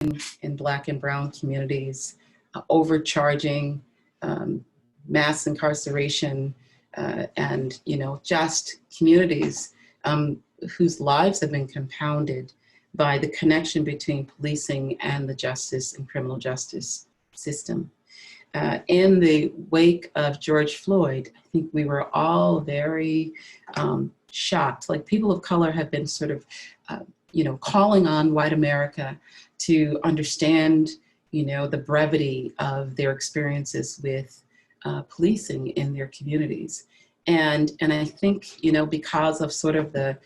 in Black and brown communities, overcharging, mass incarceration, and just communities whose lives have been compounded by the connection between policing and the justice and criminal justice system. In the wake of George Floyd, I think we were all very shocked. Like, people of color have been sort of, calling on white America to understand, the brevity of their experiences with policing in their communities. And I think, because of sort of the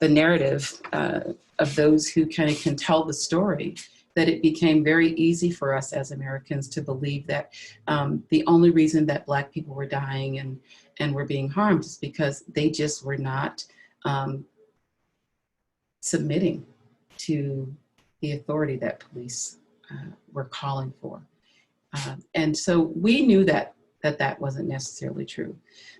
narrative of those who kind of can tell the story, that it became very easy for us as Americans to believe that the only reason that Black people were dying and were being harmed is because they just were not submitting to the authority that police were calling for. And so we knew that wasn't necessarily true.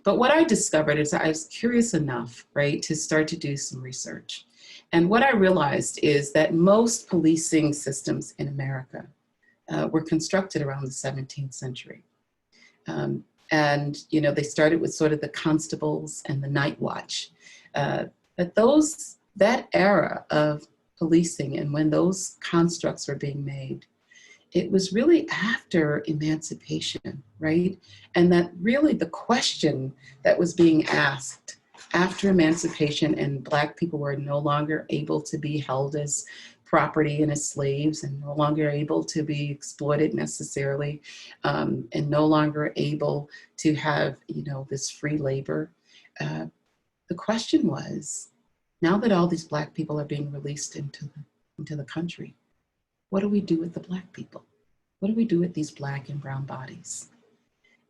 But what I discovered is I was curious enough, right, to start to do some research. And what I realized is that most policing systems in America were constructed around the 17th century. And, they started with sort of the constables and the night watch. But that era of policing, and when those constructs were being made, it was really after emancipation, right? And that really the question that was being asked after emancipation and Black people were no longer able to be held as property and as slaves, and no longer able to be exploited necessarily, and no longer able to have, this free labor. The question was, now that all these Black people are being released into the country, what do we do with the Black people? What do we do with these Black and brown bodies?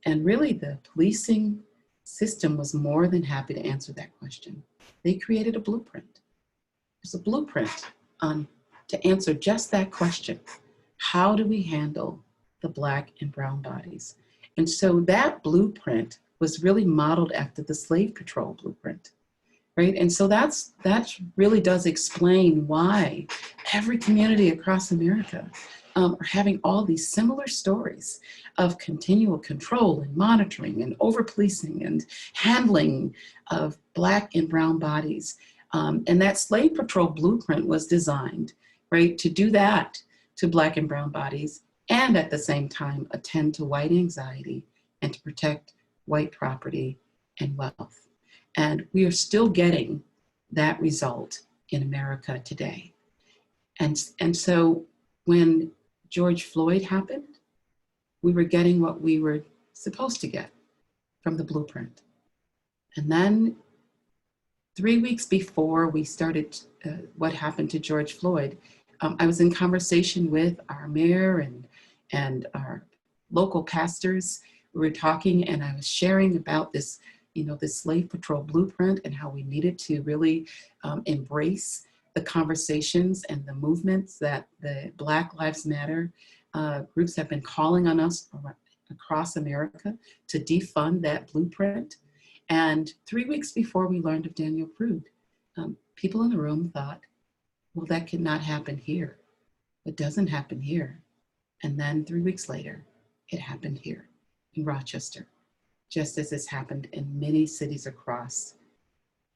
And really the policing system was more than happy to answer that question. They created a blueprint. There's a blueprint to answer just that question. How do we handle the Black and brown bodies? And so that blueprint was really modeled after the slave patrol blueprint, right? And so that really does explain why every community across America are having all these similar stories of continual control and monitoring and over-policing and handling of Black and brown bodies. And that slave patrol blueprint was designed, right, to do that to Black and brown bodies, and at the same time attend to white anxiety and to protect white property and wealth. And we are still getting that result in America today. And so when George Floyd happened, we were getting what we were supposed to get from the blueprint. And then 3 weeks before we started what happened to George Floyd, I was in conversation with our mayor and our local pastors. We were talking, and I was sharing about this, this slave patrol blueprint and how we needed to really embrace the conversations and the movements that the Black Lives Matter groups have been calling on us across America to defund that blueprint. And 3 weeks before we learned of Daniel Prude, people in the room thought, well, that could not happen here. It doesn't happen here. And then 3 weeks later, it happened here in Rochester, just as it's happened in many cities across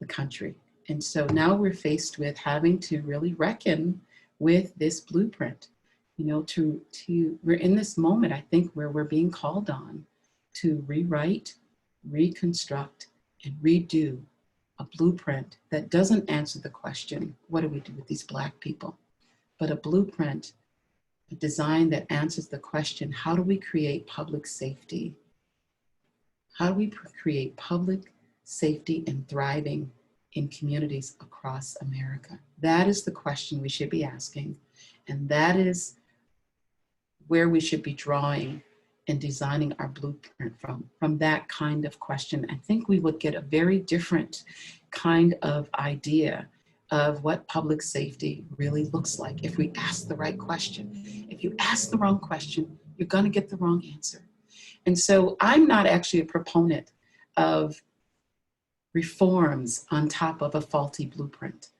the country. And so now we're faced with having to really reckon with this blueprint. We're in this moment, I think, where we're being called on to rewrite, reconstruct, and redo a blueprint that doesn't answer the question, what do we do with these Black people? But a blueprint, a design that answers the question, how do we create public safety? How do we create public safety and thriving in communities across America? That is the question we should be asking. And that is where we should be drawing and designing our blueprint from that kind of question. I think we would get a very different kind of idea of what public safety really looks like if we ask the right question. If you ask the wrong question, you're gonna get the wrong answer. And so I'm not actually a proponent of reforms on top of a faulty blueprint.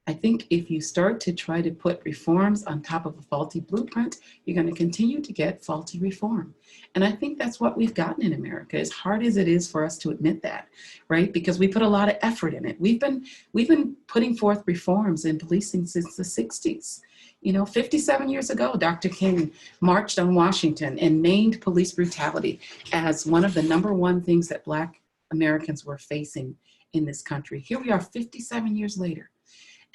I think if you start to try to put reforms on top of a faulty blueprint, you're going to continue to get faulty reform. And I think that's what we've gotten in America, as hard as it is for us to admit that, right? Because we put a lot of effort in it. We've been putting forth reforms in policing since the 60s. You know, 57 years ago, Dr. King marched on Washington and named police brutality as one of the #1 things that Black Americans were facing in this country. Here we are 57 years later.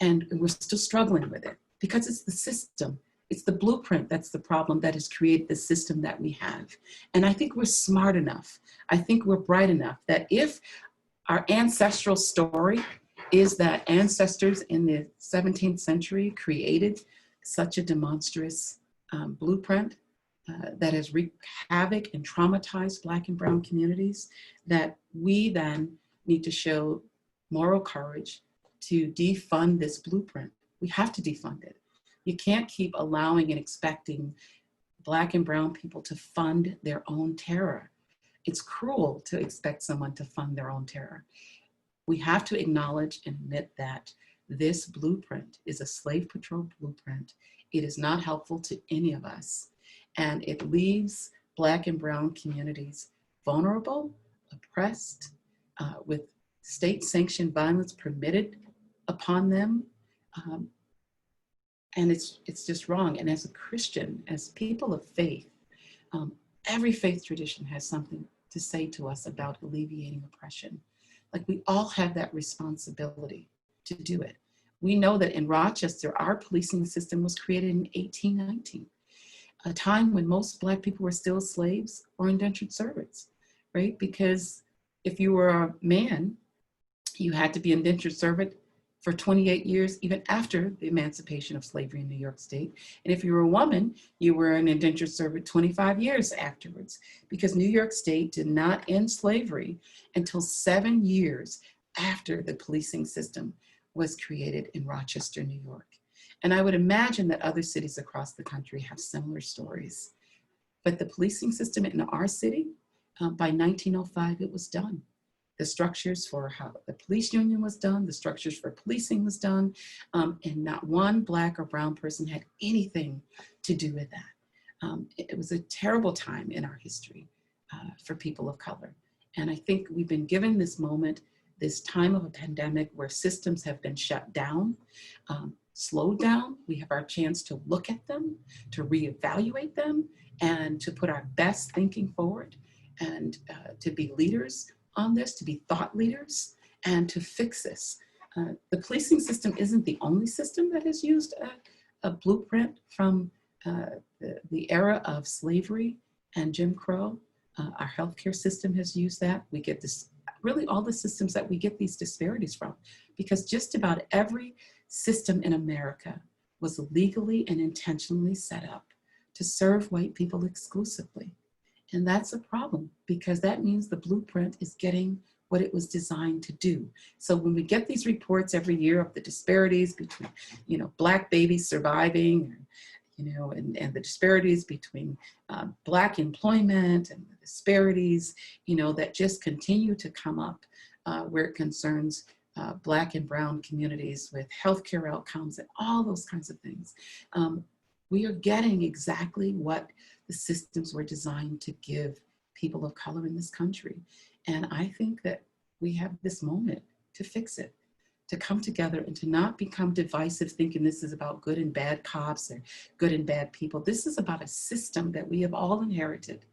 And we're still struggling with it because it's the system, it's the blueprint that's the problem that has created the system that we have. And I think we're smart enough, I think we're bright enough that if our ancestral story is that ancestors in the 17th century created such a demonstrous blueprint that has wreaked havoc and traumatized Black and brown communities, that we then need to show moral courage to defund this blueprint. We have to defund it. You can't keep allowing and expecting Black and brown people to fund their own terror. It's cruel to expect someone to fund their own terror. We have to acknowledge and admit that this blueprint is a slave patrol blueprint. It is not helpful to any of us. And it leaves Black and brown communities vulnerable, oppressed, with state-sanctioned violence permitted upon them, and it's just wrong. And as a Christian, as people of faith, every faith tradition has something to say to us about alleviating oppression. Like, we all have that responsibility to do it. We know that in Rochester, our policing system was created in 1819, a time when most Black people were still slaves or indentured servants, right? Because if you were a man, you had to be indentured servant for 28 years, even after the emancipation of slavery in New York State. And if you were a woman, you were an indentured servant 25 years afterwards, because New York State did not end slavery until 7 years after the policing system was created in Rochester, New York. And I would imagine that other cities across the country have similar stories. But the policing system in our city, by 1905, it was done. The structures for how the police union was done, the structures for policing was done, and not one Black or brown person had anything to do with that. It was a terrible time in our history for people of color. And I think we've been given this moment, this time of a pandemic where systems have been shut down, slowed down. We have our chance to look at them, to reevaluate them, and to put our best thinking forward, and to be leaders on this, to be thought leaders, and to fix this. The policing system isn't the only system that has used a blueprint from the era of slavery and Jim Crow. Our healthcare system has used that. We get this, really all the systems that we get these disparities from, because just about every system in America was legally and intentionally set up to serve white people exclusively. And that's a problem, because that means the blueprint is getting what it was designed to do. So when we get these reports every year of the disparities between, Black babies surviving, and the disparities between Black employment, and the disparities, that just continue to come up where it concerns Black and brown communities with healthcare outcomes and all those kinds of things. We are getting exactly what the systems were designed to give people of color in this country. And I think that we have this moment to fix it, to come together and to not become divisive, thinking this is about good and bad cops or good and bad people. This is about a system that we have all inherited.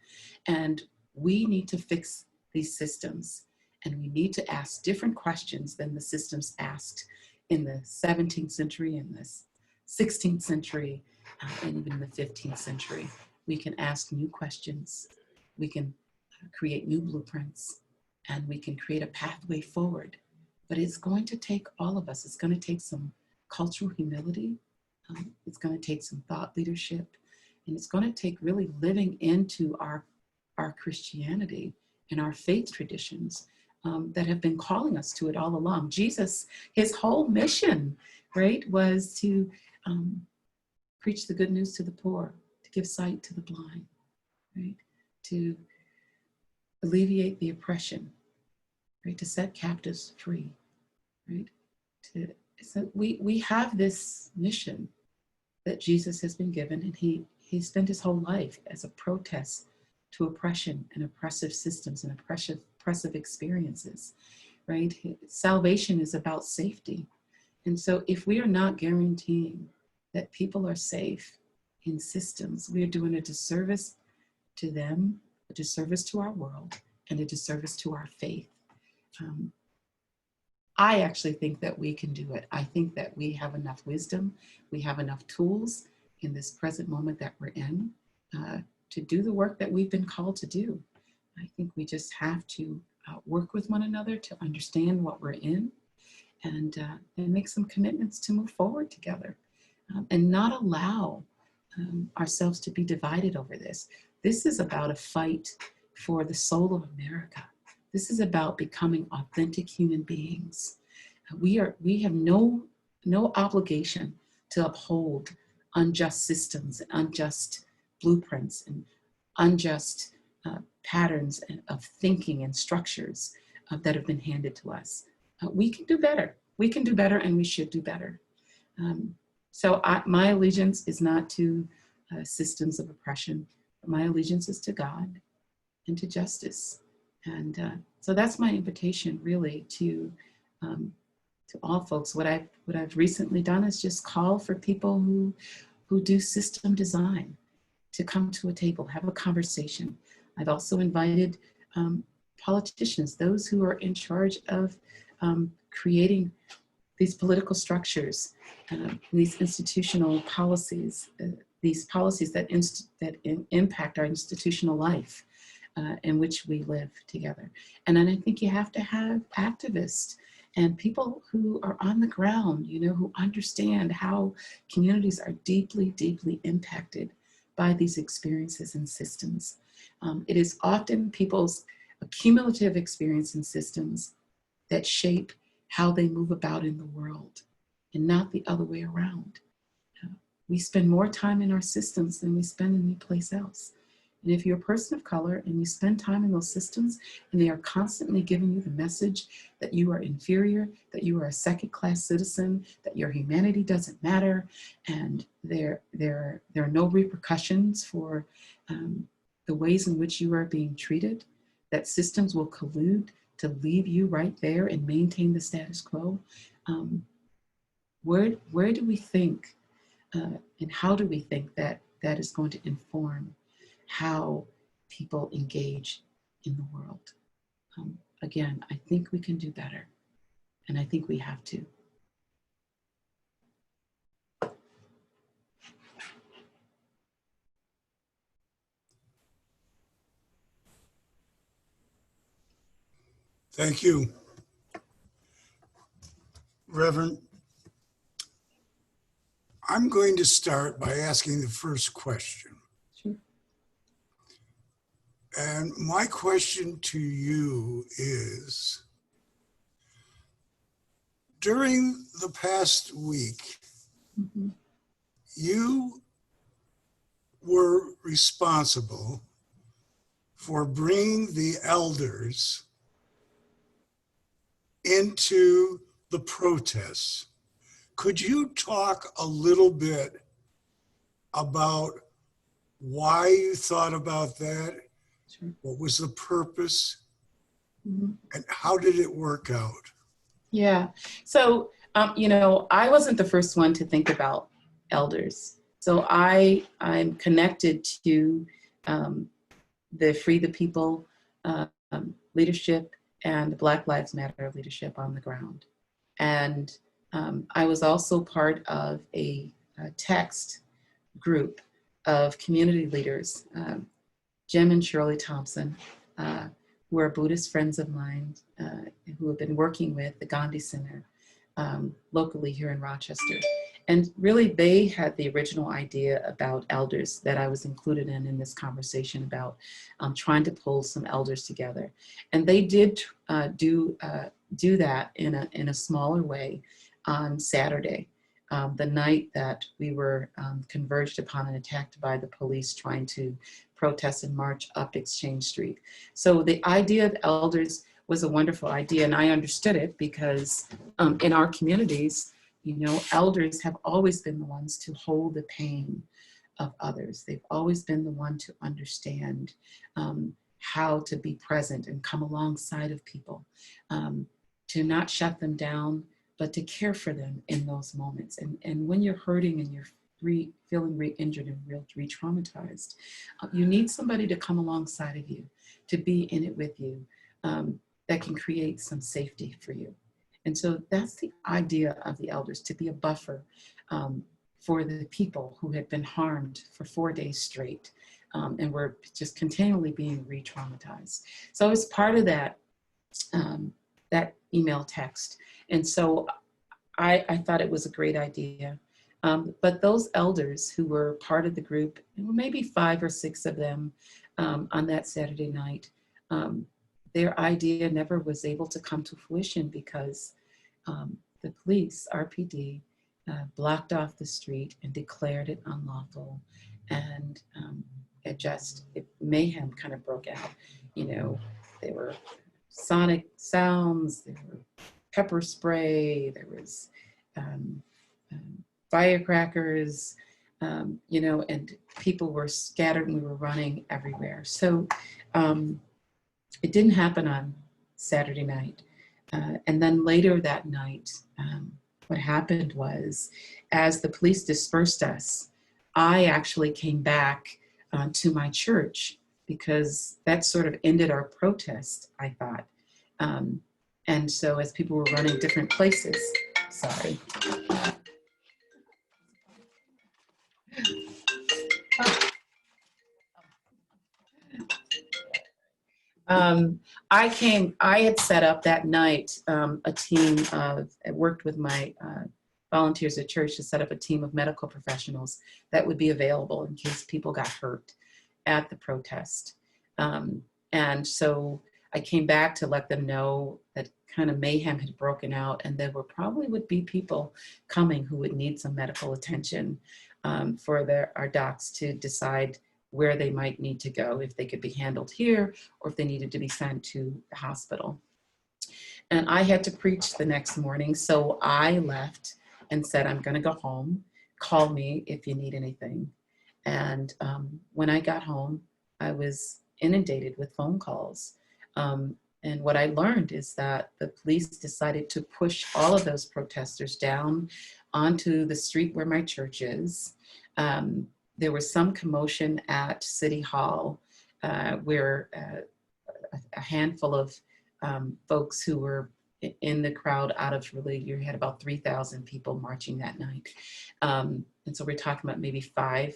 And we need to fix these systems. And we need to ask different questions than the systems asked in the 17th century and the 16th century, and even the 15th century. We can ask new questions, we can create new blueprints, and we can create a pathway forward. But it's going to take all of us. It's going to take some cultural humility. It's going to take some thought leadership. And it's going to take really living into our Christianity and our faith traditions that have been calling us to it all along. Jesus, his whole mission, right, was to preach the good news to the poor, to give sight to the blind, right? To alleviate the oppression, right? To set captives free, right? To so we have this mission that Jesus has been given, and he spent his whole life as a protest to oppression and oppressive systems and oppressive experiences, right? Salvation is about safety. And so if we are not guaranteeing that people are safe in systems, we are doing a disservice to them, a disservice to our world, and a disservice to our faith. I actually think that we can do it. I think that we have enough wisdom, we have enough tools in this present moment that we're in to do the work that we've been called to do. I think we just have to work with one another to understand what we're in, and make some commitments to move forward together, and not allow ourselves to be divided over this. This is about a fight for the soul of America. This is about becoming authentic human beings. We have no obligation to uphold unjust systems, unjust blueprints, and unjust patterns of thinking and structures that have been handed to us. We can do better. We can do better, and we should do better. So my allegiance is not to systems of oppression. My allegiance is to God and to justice. And so that's my invitation, really, to all folks. What I've recently done is just call for people who do system design to come to a table, have a conversation. I've also invited politicians, those who are in charge of creating these political structures, these institutional policies, these policies that impact our institutional life in which we live together. And then I think you have to have activists and people who are on the ground, who understand how communities are deeply, deeply impacted by these experiences and systems. It is often people's accumulative experience and systems that shape how they move about in the world, and not the other way around. We spend more time in our systems than we spend any place else. And if you're a person of color and you spend time in those systems and they are constantly giving you the message that you are inferior, that you are a second-class citizen, that your humanity doesn't matter, and there are no repercussions for the ways in which you are being treated, that systems will collude to leave you right there and maintain the status quo, where do we think and how do we think that is going to inform how people engage in the world? Again, I think we can do better, and I think we have to. Thank you, Reverend. I'm going to start by asking the first question. Sure. And my question to you is, during the past week, you were responsible for bringing the elders into the protests. Could you talk a little bit about why you thought about that? Sure. What was the purpose? And how did it work out? Yeah. So, I wasn't the first one to think about elders. So I'm connected to the Free the People leadership and the Black Lives Matter leadership on the ground. And I was also part of a text group of community leaders, Jim and Shirley Thompson, who are Buddhist friends of mine, who have been working with the Gandhi Center locally here in Rochester. And really, they had the original idea about elders that I was included in this conversation about trying to pull some elders together. And they did do that in a smaller way on Saturday, the night that we were converged upon and attacked by the police trying to protest and march up Exchange Street. So the idea of elders was a wonderful idea, and I understood it because in our communities, You know, elders have always been the ones to hold the pain of others. They've always been the one to understand how to be present and come alongside of people, to not shut them down, but to care for them in those moments. And when you're hurting and you're feeling re-injured and re-traumatized, you need somebody to come alongside of you, to be in it with you, that can create some safety for you. And so that's the idea of the elders, to be a buffer for the people who had been harmed for 4 days straight, and were just continually being re-traumatized. So it was part of that, that email text. And so I thought it was a great idea. But those elders who were part of the group, there were maybe 5 or 6 of them on that Saturday night, their idea never was able to come to fruition because the police, RPD, blocked off the street and declared it unlawful. And mayhem kind of broke out. You know, there were sonic sounds, there were pepper spray, there was firecrackers, you know, and people were scattered and we were running everywhere. So it didn't happen on Saturday night. And then later that night, what happened was, as the police dispersed us, I actually came back to my church because that sort of ended our protest, I thought. And so as people were running different places, sorry. I had set up that night a team of, I worked with my volunteers at church to set up a team of medical professionals that would be available in case people got hurt at the protest. And so I came back to let them know that kind of mayhem had broken out, and there probably would be people coming who would need some medical attention for our docs to decide where they might need to go, if they could be handled here or if they needed to be sent to the hospital. And I had to preach the next morning, so I left and said, I'm gonna go home, call me if you need anything. And when I got home, I was inundated with phone calls. And what I learned is that the police decided to push all of those protesters down onto the street where my church is. There was some commotion at City Hall where a handful of folks who were in the crowd out of really, you had about 3,000 people marching that night. And so we're talking about maybe five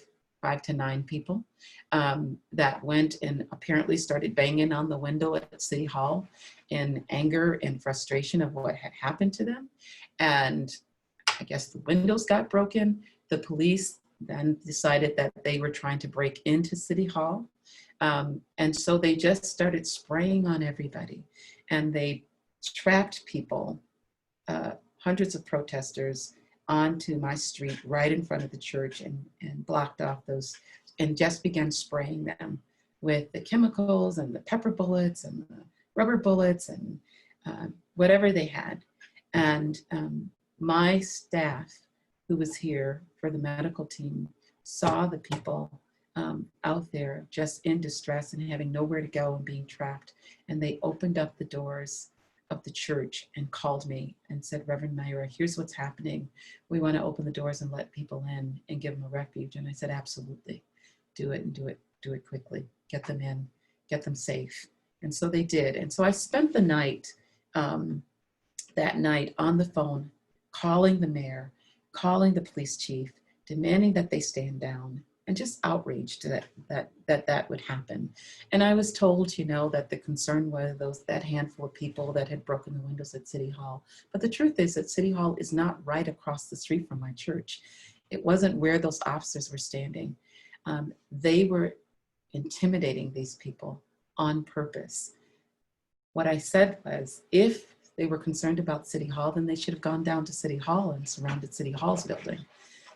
to 9 people that went and apparently started banging on the window at City Hall in anger and frustration of what had happened to them. And I guess the windows got broken. The police then decided that they were trying to break into City Hall. And so they just started spraying on everybody. And they trapped people, hundreds of protesters, onto my street right in front of the church and blocked off those, and just began spraying them with the chemicals and the pepper bullets and the rubber bullets and whatever they had. And my staff, who was here for the medical team, saw the people out there just in distress and having nowhere to go and being trapped. And they opened up the doors of the church and called me and said, Reverend Myra, here's what's happening. We want to open the doors and let people in and give them a refuge. And I said, absolutely, do it, and do it quickly. Get them in, get them safe. And so they did. And so I spent the night, that night on the phone, calling the mayor, calling the police chief, demanding that they stand down, and just outraged that would happen. And I was told, you know, that the concern was that handful of people that had broken the windows at City Hall. But the truth is that City Hall is not right across the street from my church. It wasn't where those officers were standing. They were intimidating these people on purpose. What I said was, if they were concerned about City Hall, then they should have gone down to City Hall and surrounded City Hall's building.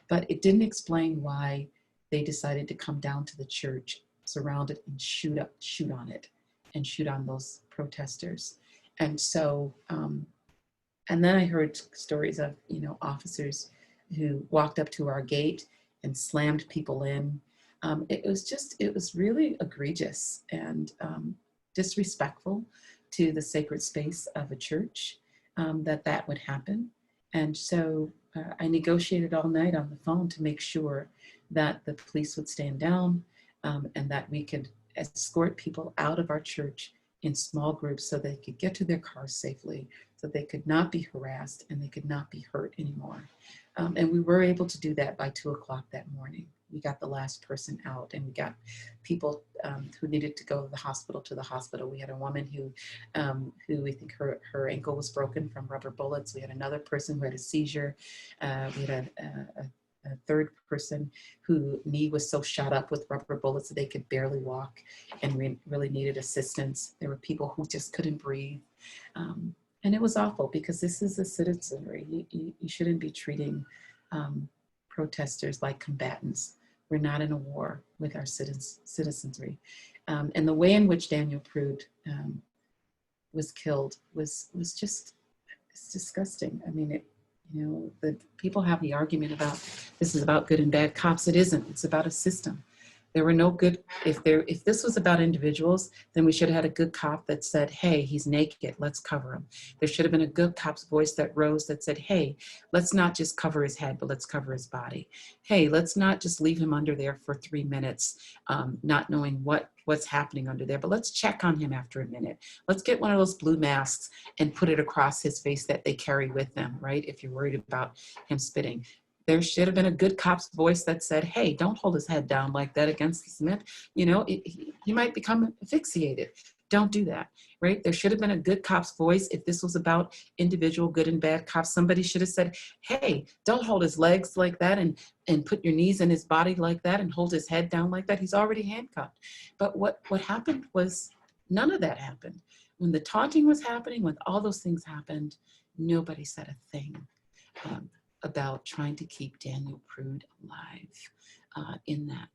But it didn't explain why they decided to come down to the church, surround it, and shoot on it, and shoot on those protesters. And so And then I heard stories of, officers who walked up to our gate and slammed people in. It was really egregious and disrespectful to the sacred space of a church, that would happen. And so I negotiated all night on the phone to make sure that the police would stand down, and that we could escort people out of our church in small groups so they could get to their cars safely, so they could not be harassed and they could not be hurt anymore. And we were able to do that by 2 o'clock that morning. We got the last person out, and we got people who needed to go to the hospital. We had a woman who we think her ankle was broken from rubber bullets. We had another person who had a seizure. We had a third person whose knee was so shot up with rubber bullets that they could barely walk and really needed assistance. There were people who just couldn't breathe. And it was awful because this is a citizenry. You shouldn't be treating protesters like combatants. We're not in a war with our citizenry. And the way in which Daniel Prude was killed was just, it's disgusting. I mean, the people have the argument about this is about good and bad cops. It isn't. It's about a system. There were no good, if this was about individuals, then we should have had a good cop that said, hey, he's naked, let's cover him. There should have been a good cop's voice that rose that said, hey, let's not just cover his head, but let's cover his body. Hey, let's not just leave him under there for 3 minutes, not knowing what's happening under there, but let's check on him after a minute. Let's get one of those blue masks and put it across his face that they carry with them, right? If you're worried about him spitting. There should have been a good cop's voice that said, hey, don't hold his head down like that against the cement. He might become asphyxiated. Don't do that, right? There should have been a good cop's voice. If this was about individual good and bad cops, somebody should have said, hey, don't hold his legs like that and put your knees in his body like that and hold his head down like that. He's already handcuffed. But what happened was none of that happened. When the taunting was happening, when all those things happened, nobody said a thing about trying to keep Daniel Prude alive in that.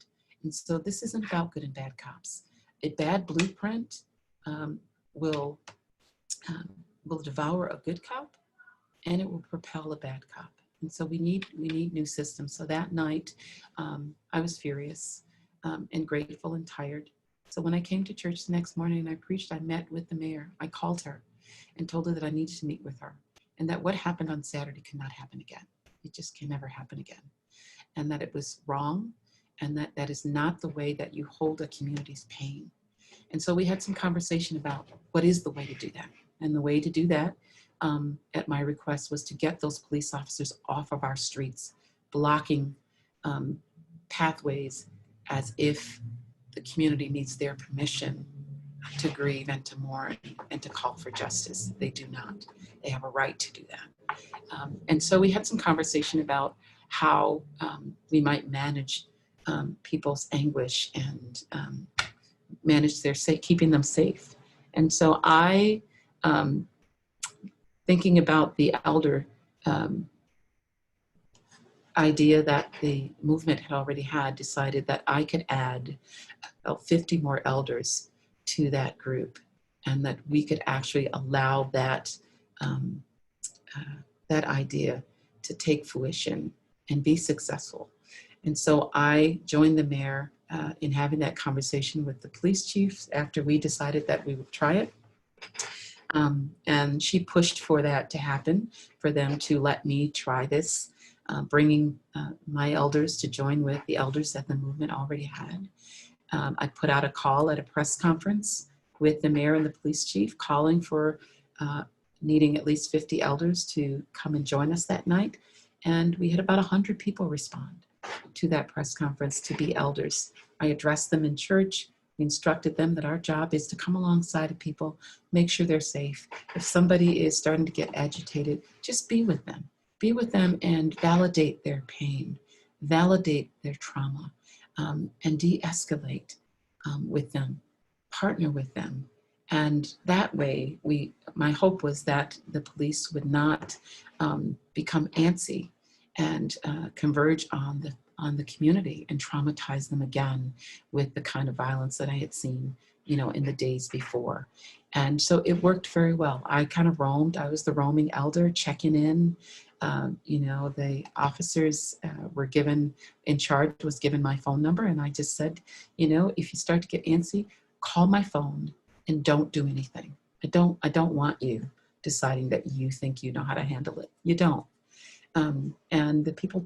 And so this isn't about good and bad cops. A bad blueprint will devour a good cop, and it will propel a bad cop. And so we need new systems. So that night, I was furious and grateful and tired. So when I came to church the next morning and I preached, I met with the mayor. I called her and told her that I needed to meet with her, and that what happened on Saturday cannot happen again. It just can never happen again. And that it was wrong, and that is not the way that you hold a community's pain. And so we had some conversation about what is the way to do that. And the way to do that, at my request, was to get those police officers off of our streets, blocking pathways as if the community needs their permission to grieve and to mourn and to call for justice. They do not. They have a right to do that. And so we had some conversation about how we might manage people's anguish and manage keeping them safe. And so I, thinking about the elder idea that the movement had already had, decided that I could add about 50 more elders to that group, and that we could actually allow that that idea to take fruition and be successful. And so I joined the mayor in having that conversation with the police chiefs after we decided that we would try it. And she pushed for that to happen, for them to let me try this, bringing my elders to join with the elders that the movement already had. I put out a call at a press conference with the mayor and the police chief, calling for needing at least 50 elders to come and join us that night. And we had about 100 people respond to that press conference to be elders. I addressed them in church. We instructed them that our job is to come alongside of people, make sure they're safe. If somebody is starting to get agitated, just be with them. Be with them and validate their pain, validate their trauma, and de-escalate with them, partner with them. And that way, my hope was that the police would not become antsy and converge on the community and traumatize them again with the kind of violence that I had seen you know, in the days before. And so it worked very well. I kind of roamed. I was the roaming elder checking in. You know, the officers were given, in charge was given my phone number. And I just said, you know, if you start to get antsy, call my phone and don't do anything. I don't want you deciding that you think you know how to handle it. You don't. And the people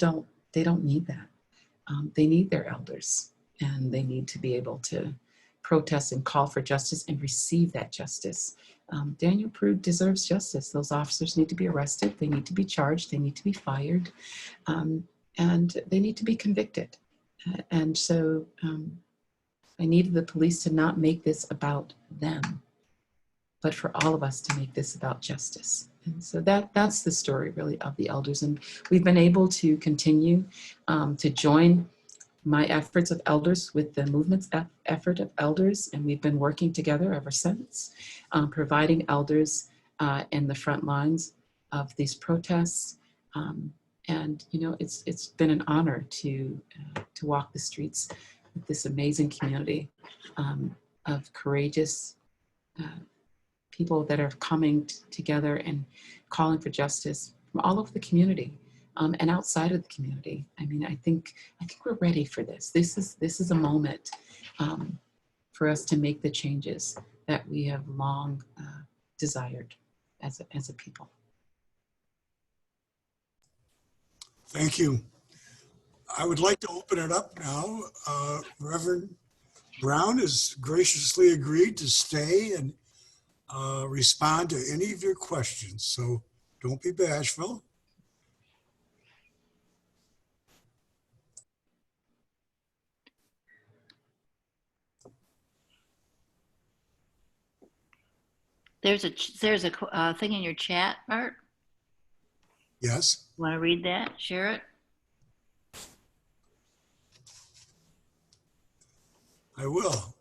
they don't need that. They need their elders, and they need to be able to protest and call for justice and receive that justice. Daniel Prude deserves justice. Those officers need to be arrested. They need to be charged. They need to be fired. And they need to be convicted. And so I needed the police to not make this about them, but for all of us to make this about justice. And so that's the story really of the elders. And we've been able to continue to join my efforts of elders with the movement's effort of elders. And we've been working together ever since, providing elders in the front lines of these protests. And you know, it's been an honor to walk the streets with this amazing community of courageous people that are coming together and calling for justice from all over the community and outside of the community. I mean, I think we're ready for this. This is a moment for us to make the changes that we have long desired as a people. Thank you. I would like to open it up now. Reverend Brown has graciously agreed to stay and respond to any of your questions. So don't be bashful. There's a thing in your chat, Art. Yes. Want to read that? Share it. I will.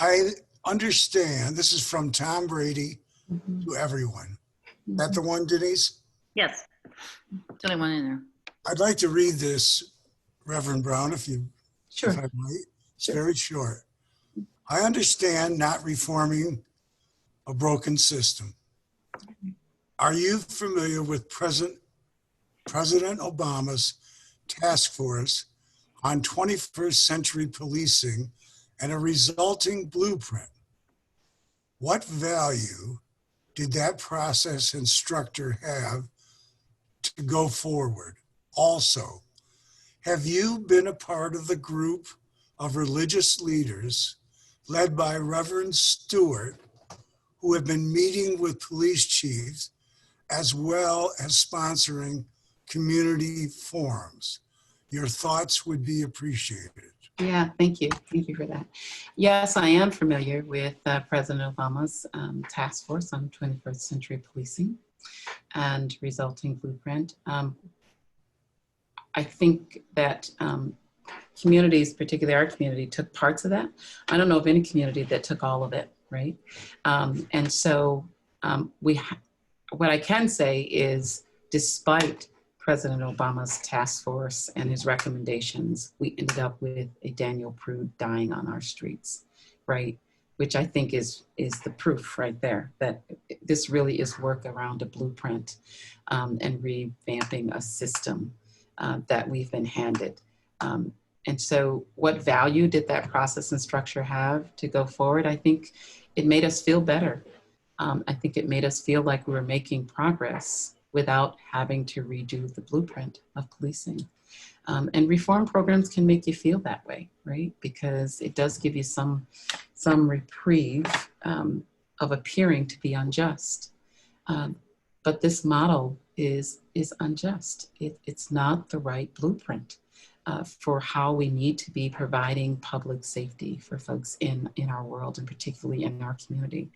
I understand, this is from Tom Brady to everyone. Is that the one, Denise? Yes. There's only one in there. I'd like to read this, Reverend Brown, if Sure. I might. It's Sure. very short. I understand not reforming a broken system. Are you familiar with President Obama's task force on 21st century policing and a resulting blueprint? What value did that process and structure have to go forward? Also, have you been a part of the group of religious leaders led by Reverend Stewart who have been meeting with police chiefs as well as sponsoring community forums? Your thoughts would be appreciated. Yeah, thank you. Thank you for that. Yes, I am familiar with President Obama's task force on 21st century policing and resulting blueprint. I think that communities, particularly our community, took parts of that. I don't know of any community that took all of it, right? And so what I can say is, despite President Obama's task force and his recommendations, we ended up with a Daniel Prude dying on our streets, right? Which I think is the proof right there that this really is work around a blueprint and revamping a system that we've been handed. And so what value did that process and structure have to go forward? I think it made us feel better. I think it made us feel like we were making progress without having to redo the blueprint of policing. And reform programs can make you feel that way, right? Because it does give you some reprieve of appearing to be unjust. But this model is unjust. It's not the right blueprint for how we need to be providing public safety for folks in our world, and particularly in our community.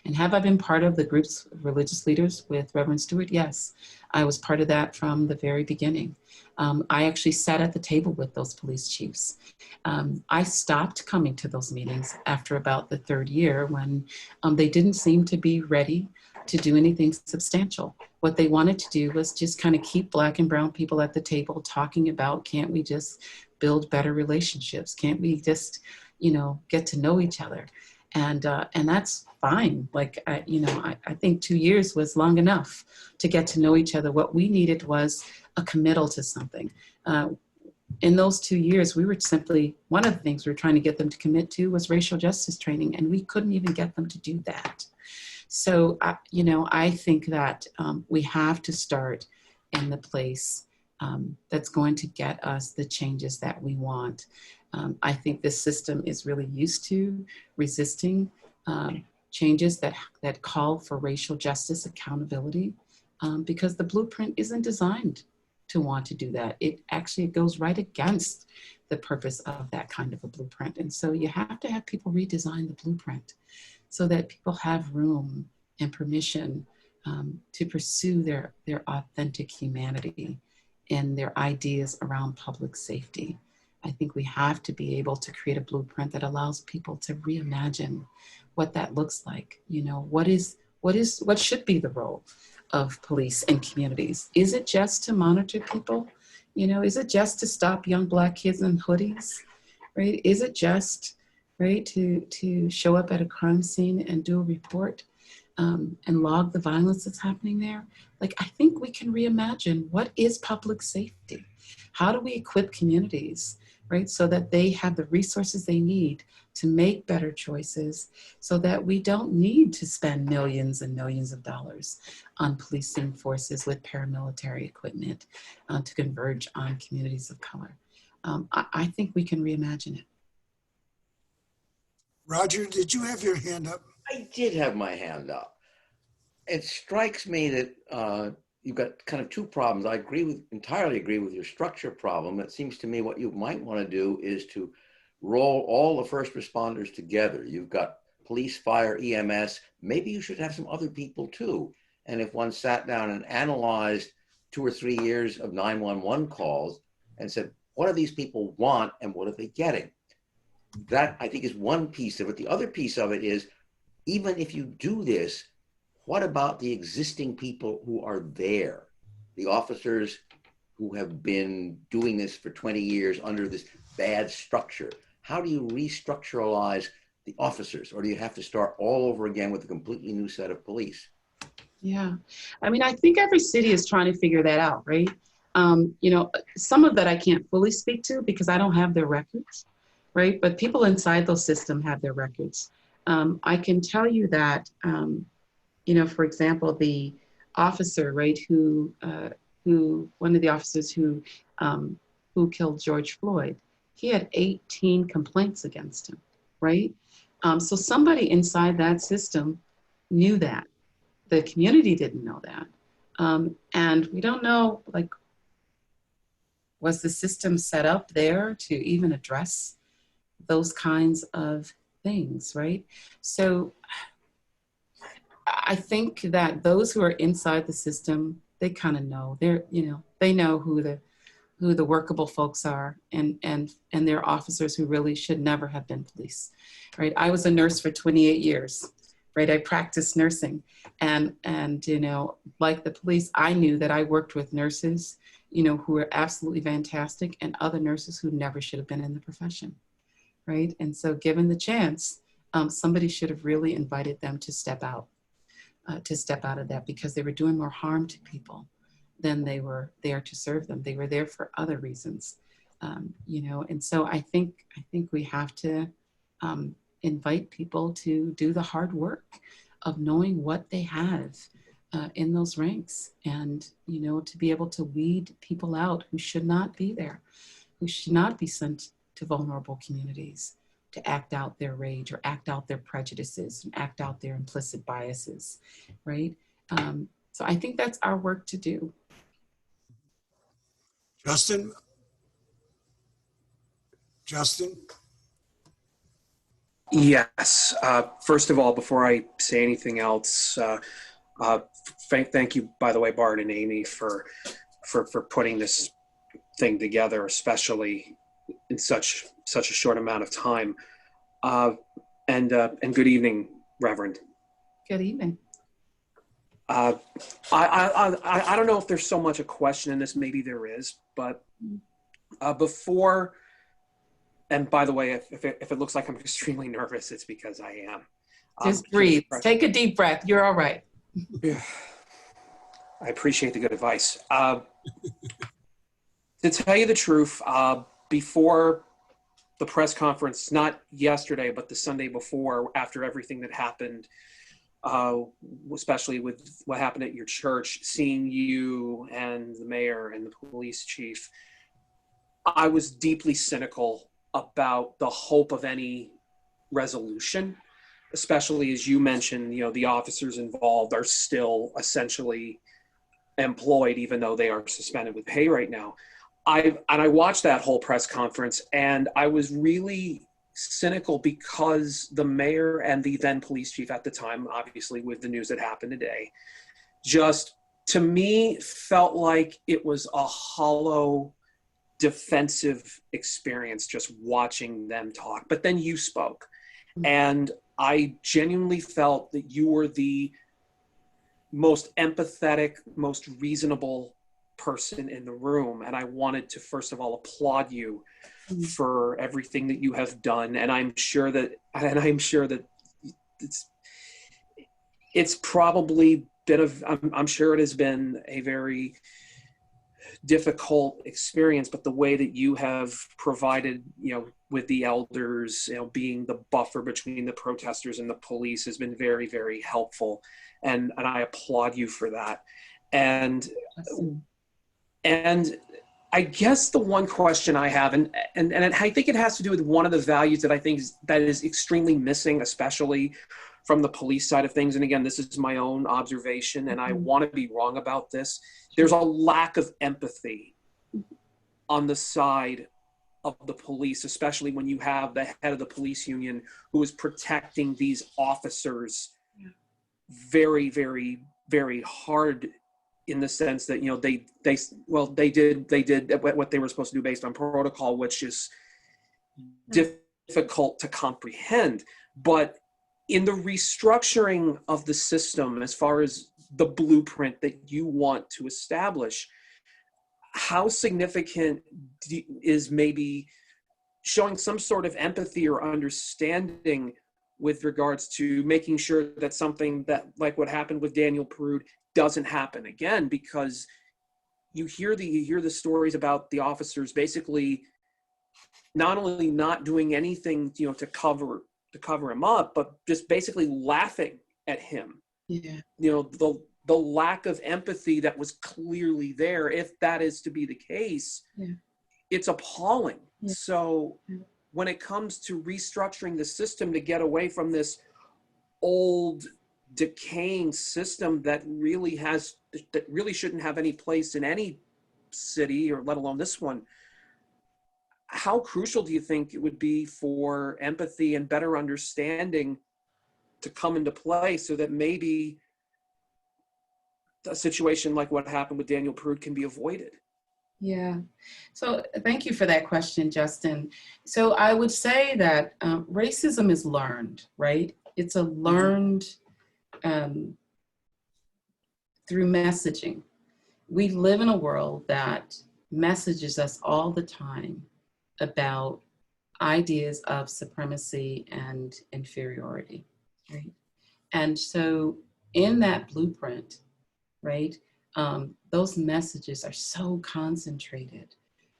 And have I been part of the groups of religious leaders with Reverend Stewart? Yes, I was part of that from the very beginning. I actually sat at the table with those police chiefs. I stopped coming to those meetings after about the third year when they didn't seem to be ready to do anything substantial. What they wanted to do was just kind of keep Black and brown people at the table talking about, can't we just build better relationships? Can't we just, get to know each other? And that's fine. Like, I think 2 years was long enough to get to know each other. What we needed was a committal to something. In those 2 years, we were simply, one of the things we were trying to get them to commit to was racial justice training, and we couldn't even get them to do that. So, I think that we have to start in the place that's going to get us the changes that we want. I think this system is really used to resisting changes that call for racial justice accountability because the blueprint isn't designed to want to do that. It actually goes right against the purpose of that kind of a blueprint. And so you have to have people redesign the blueprint so that people have room and permission to pursue their authentic humanity and their ideas around public safety. I think we have to be able to create a blueprint that allows people to reimagine what that looks like. What should be the role of police in communities? Is it just to monitor people? Is it just to stop young Black kids in hoodies, right? Is it just, right, to show up at a crime scene and do a report and log the violence that's happening there? Like, I think we can reimagine what is public safety. How do we equip communities, right, so that they have the resources they need to make better choices so that we don't need to spend millions and millions of dollars on policing forces with paramilitary equipment to converge on communities of color. I think we can reimagine it. Roger, did you have your hand up? I did have my hand up. It strikes me that you've got kind of two problems. I entirely agree with your structure problem. It seems to me what you might want to do is to roll all the first responders together. You've got police, fire, EMS. Maybe you should have some other people too. And if one sat down and analyzed 2 or 3 years of 911 calls and said, what do these people want and what are they getting? That, I think, is one piece of it. The other piece of it is, even if you do this, what about the existing people who are there? The officers who have been doing this for 20 years under this bad structure. How do you restructuralize the officers? Or do you have to start all over again with a completely new set of police? Yeah, I mean, I think every city is trying to figure that out, right? Some of that I can't fully speak to because I don't have their records, right? But people inside those systems have their records. I can tell you that, for example, the officer, right, who one of the officers who killed George Floyd, he had 18 complaints against him, right? So somebody inside that system knew that. The community didn't know that. And we don't know, like, was the system set up there to even address those kinds of things, right? So I think that those who are inside the system, they kind of know. They know who the workable folks are, and they're officers who really should never have been police, right? I was a nurse for 28 years, right? I practiced nursing, and like the police, I knew that I worked with nurses, who were absolutely fantastic, and other nurses who never should have been in the profession, right? And so, given the chance, somebody should have really invited them to step out of that, because they were doing more harm to people than they were there to serve them. They were there for other reasons, and so I think we have to invite people to do the hard work of knowing what they have in those ranks, and to be able to weed people out who should not be there, who should not be sent to vulnerable communities to act out their rage or act out their prejudices and act out their implicit biases, right? So I think that's our work to do. Justin? Yes. First of all, before I say anything else, thank you, by the way, Bart and Amy, for putting this thing together, especially in such a short amount of time. And good evening, Reverend. Good evening. I don't know if there's so much a question in this. Maybe there is, but before, and by the way, if it looks like I'm extremely nervous, it's because I am. Just breathe. Take a deep breath. You're all right. Yeah. I appreciate the good advice. To tell you the truth, before the press conference, not yesterday, but the Sunday before, after everything that happened, especially with what happened at your church, seeing you and the mayor and the police chief, I was deeply cynical about the hope of any resolution, especially as you mentioned, the officers involved are still essentially employed, even though they are suspended with pay right now. I watched that whole press conference, and I was really cynical because the mayor and the then police chief at the time, obviously with the news that happened today, just to me felt like it was a hollow defensive experience just watching them talk. But then you spoke, and I genuinely felt that you were the most empathetic, most reasonable person in the room. And I wanted to, first of all, applaud you for everything that you have done. And I'm sure that it's probably been I'm sure it has been a very difficult experience, but the way that you have provided, with the elders, being the buffer between the protesters and the police has been very, very helpful. And I applaud you for that. And I guess the one question I have, and I think it has to do with one of the values that I think that is extremely missing, especially from the police side of things. And again, this is my own observation, and I want to be wrong about this. There's a lack of empathy on the side of the police, especially when you have the head of the police union who is protecting these officers very, very, very hard, in the sense that they did what they were supposed to do based on protocol, which is difficult to comprehend. But in the restructuring of the system, as far as the blueprint that you want to establish, how significant is maybe showing some sort of empathy or understanding with regards to making sure that something that, like what happened with Daniel Peroud, doesn't happen again? Because you hear the stories about the officers basically not only not doing anything, to cover him up, but just basically laughing at him. Yeah. The lack of empathy that was clearly there, if that is to be the case, it's appalling. Yeah. So when it comes to restructuring the system to get away from this old decaying system that really shouldn't have any place in any city, or let alone this one, how crucial do you think it would be for empathy and better understanding to come into play so that maybe a situation like what happened with Daniel Peroud can be avoided? Yeah. So thank you for that question, Justin. So I would say that racism is learned, right? It's a learned through messaging. We live in a world that messages us all the time about ideas of supremacy and inferiority, right? And so in that blueprint, right, those messages are so concentrated,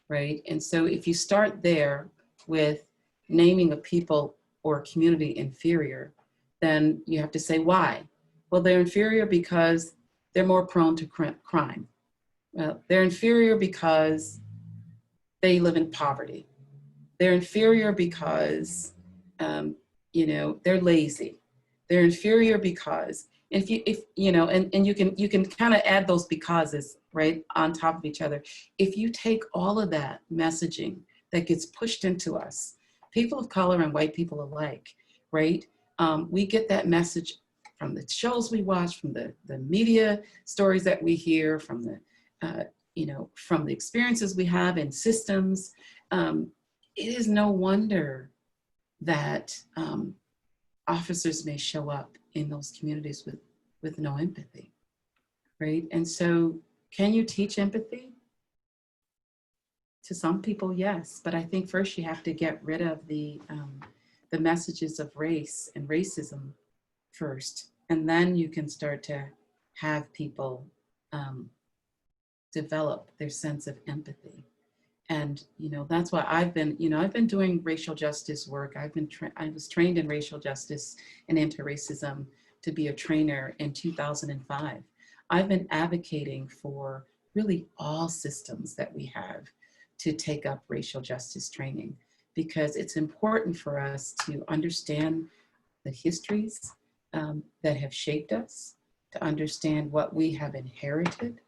right? And so if you start there with naming a people or a community inferior, then you have to say why. Well, they're inferior because they're more prone to crime. Well, they're inferior because they live in poverty. They're inferior because, they're lazy. They're inferior because, and you can kind of add those becauses, right, on top of each other. If you take all of that messaging that gets pushed into us, people of color and white people alike, right? We get that message from the shows we watch, from the media stories that we hear, from the experiences we have in systems. It is no wonder that officers may show up in those communities with no empathy, right? And so can you teach empathy? To some people, yes, but I think first you have to get rid of the messages of race and racism first, and then you can start to have people develop their sense of empathy. And that's why I've been doing racial justice work. I was trained in racial justice and anti-racism to be a trainer in 2005. I've been advocating for really all systems that we have to take up racial justice training, because it's important for us to understand the histories that have shaped us, to understand what we have inherited,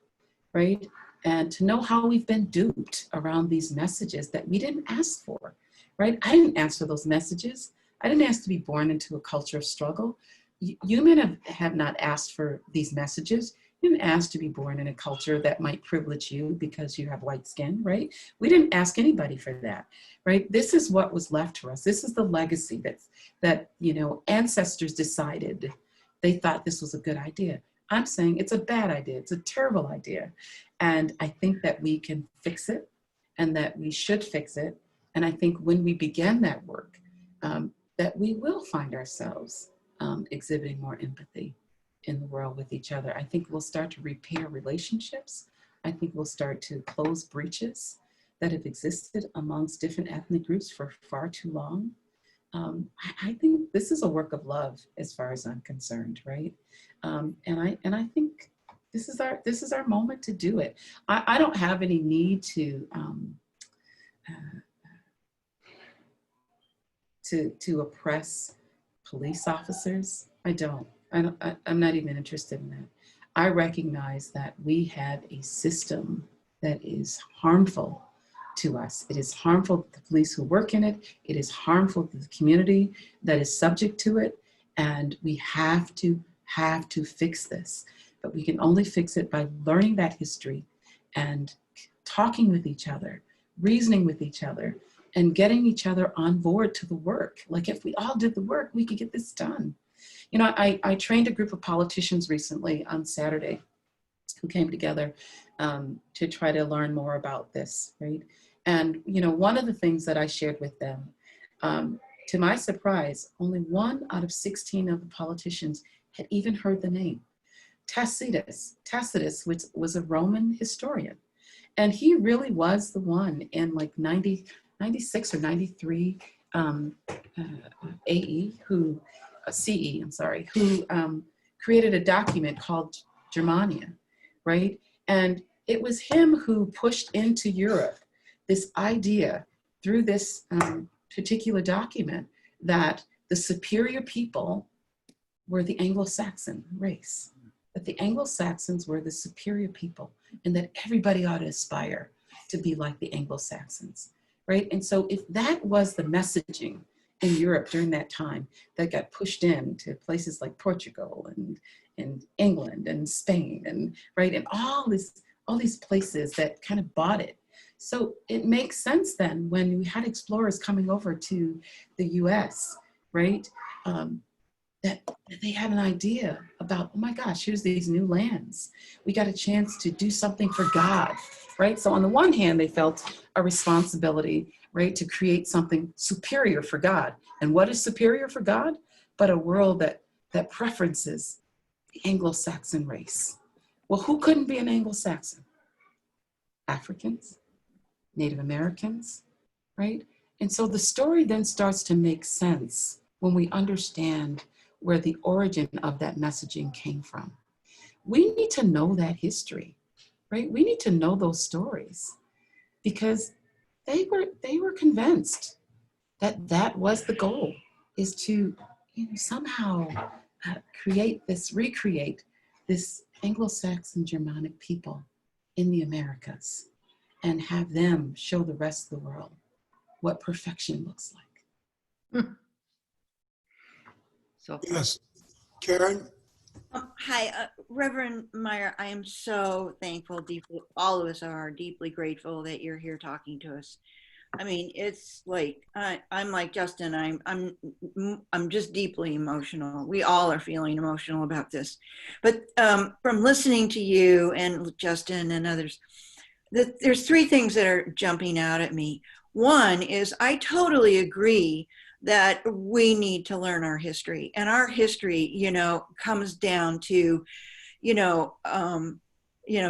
right? And to know how we've been duped around these messages that we didn't ask for, right? I didn't ask for those messages. I didn't ask to be born into a culture of struggle. You men have not asked for these messages. You didn't ask to be born in a culture that might privilege you because you have white skin, right? We didn't ask anybody for that, right? This is what was left to us. This is the legacy that ancestors decided. They thought this was a good idea. I'm saying it's a bad idea. It's a terrible idea. And I think that we can fix it, and that we should fix it. And I think when we begin that work, that we will find ourselves exhibiting more empathy in the world with each other. I think we'll start to repair relationships. I think we'll start to close breaches that have existed amongst different ethnic groups for far too long. I think this is a work of love as far as I'm concerned, right? And I think this is our moment to do it. I don't have any need to oppress police officers. I'm not even interested in that. I recognize that we have a system that is harmful to us. It is harmful to the police who work in it. It is harmful to the community that is subject to it. And we have to fix this. But we can only fix it by learning that history and talking with each other, reasoning with each other, and getting each other on board to the work. Like, if we all did the work, we could get this done. I trained a group of politicians recently on Saturday who came together to try to learn more about this, right? And, one of the things that I shared with them, to my surprise, only 1 out of 16 of the politicians had even heard the name. Tacitus, which was a Roman historian. And he really was the one in like 96 or 93 CE, who created a document called Germania, right? And it was him who pushed into Europe this idea through this particular document that the superior people were the Anglo-Saxon race, that the Anglo-Saxons were the superior people, and that everybody ought to aspire to be like the Anglo-Saxons, right? And so if that was the messaging in Europe during that time that got pushed into places like Portugal and England and Spain and right, and all these places that kind of bought it. So it makes sense then when we had explorers coming over to the US, right? That they had an idea about, oh my gosh, here's these new lands. We got a chance to do something for God, right? So on the one hand, they felt a responsibility, right, to create something superior for God. And what is superior for God? But a world that preferences the Anglo-Saxon race. Well, who couldn't be an Anglo-Saxon? Africans, Native Americans, right? And so the story then starts to make sense when we understand where the origin of that messaging came from. We need to know that history, right? We need to know those stories because they were convinced that that was the goal, is to somehow recreate this Anglo-Saxon Germanic people in the Americas and have them show the rest of the world what perfection looks like. So Yes. Karen? Hi, Reverend Myra, I am so thankful, deeply, all of us are deeply grateful that you're here talking to us. I mean, it's like I'm like Justin. I'm just deeply emotional. We all are feeling emotional about this, but from listening to you and Justin and others, there's three things that are jumping out at me. One is I totally agree that we need to learn our history, and our history, comes down to, you know, um,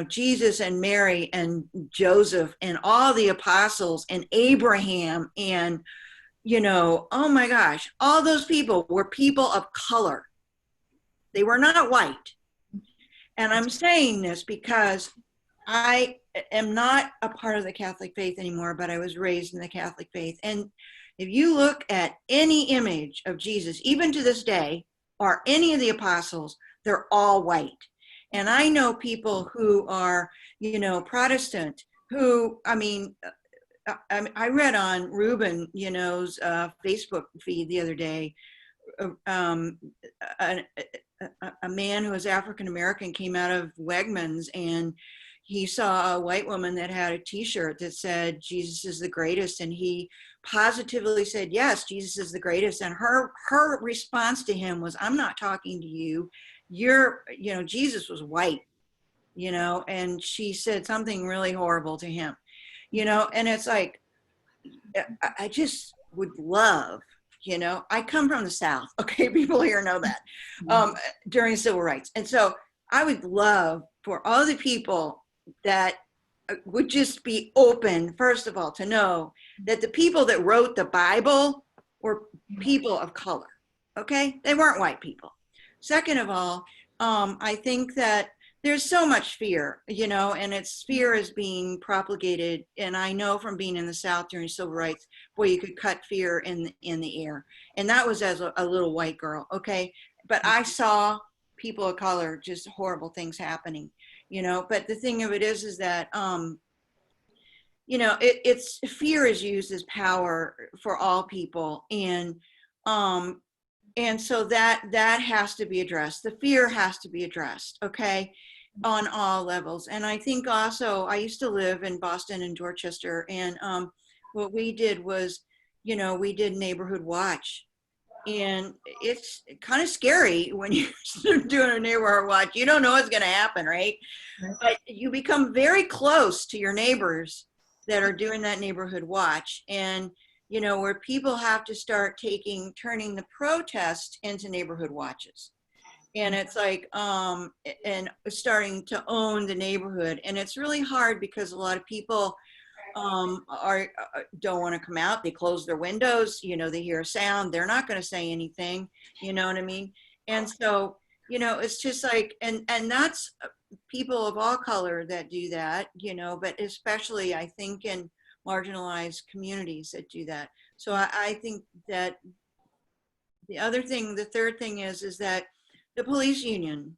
Jesus and Mary and Joseph and all the apostles and Abraham and, oh my gosh, all those people were people of color. They were not white. And I'm saying this because I am not a part of the Catholic faith anymore, but I was raised in the Catholic faith. And if you look at any image of Jesus, even to this day, or any of the apostles, they're all white. And I know people who are, Protestant, who, I read on Ruben, Facebook feed the other day, a man who was African American came out of Wegmans, and he saw a white woman that had a t-shirt that said Jesus is the greatest, and he positively said, yes, Jesus is the greatest. And her response to him was, I'm not talking to you. Jesus was white, and she said something really horrible to him, and it's like, I just would love, I come from the South. Okay. People here know that, during civil rights. And so I would love for all the people that would just be open, first of all, to know that the people that wrote the Bible were people of color. Okay. They weren't white people. Second of all, I think that there's so much fear, and its fear is being propagated. And I know from being in the South during civil rights, boy, you could cut fear in the air. And that was as a little white girl. Okay. But I saw people of color, just horrible things happening, but the thing of it is that, it's fear is used as power for all people. And so that has to be addressed. The fear has to be addressed, okay, on all levels. And I think also, I used to live in Boston and Rochester, and what we did was, we did neighborhood watch. And it's kind of scary when you're doing a neighborhood watch. You don't know what's going to happen, right? But you become very close to your neighbors that are doing that neighborhood watch. And where people have to start turning the protest into neighborhood watches. And it's like, and starting to own the neighborhood. And it's really hard because a lot of people don't want to come out. They close their windows, they hear a sound. They're not going to say anything, you know what I mean? And so, it's just like, and that's people of all color that do that, but especially I think in marginalized communities that do that. So I think that the third thing is that the police union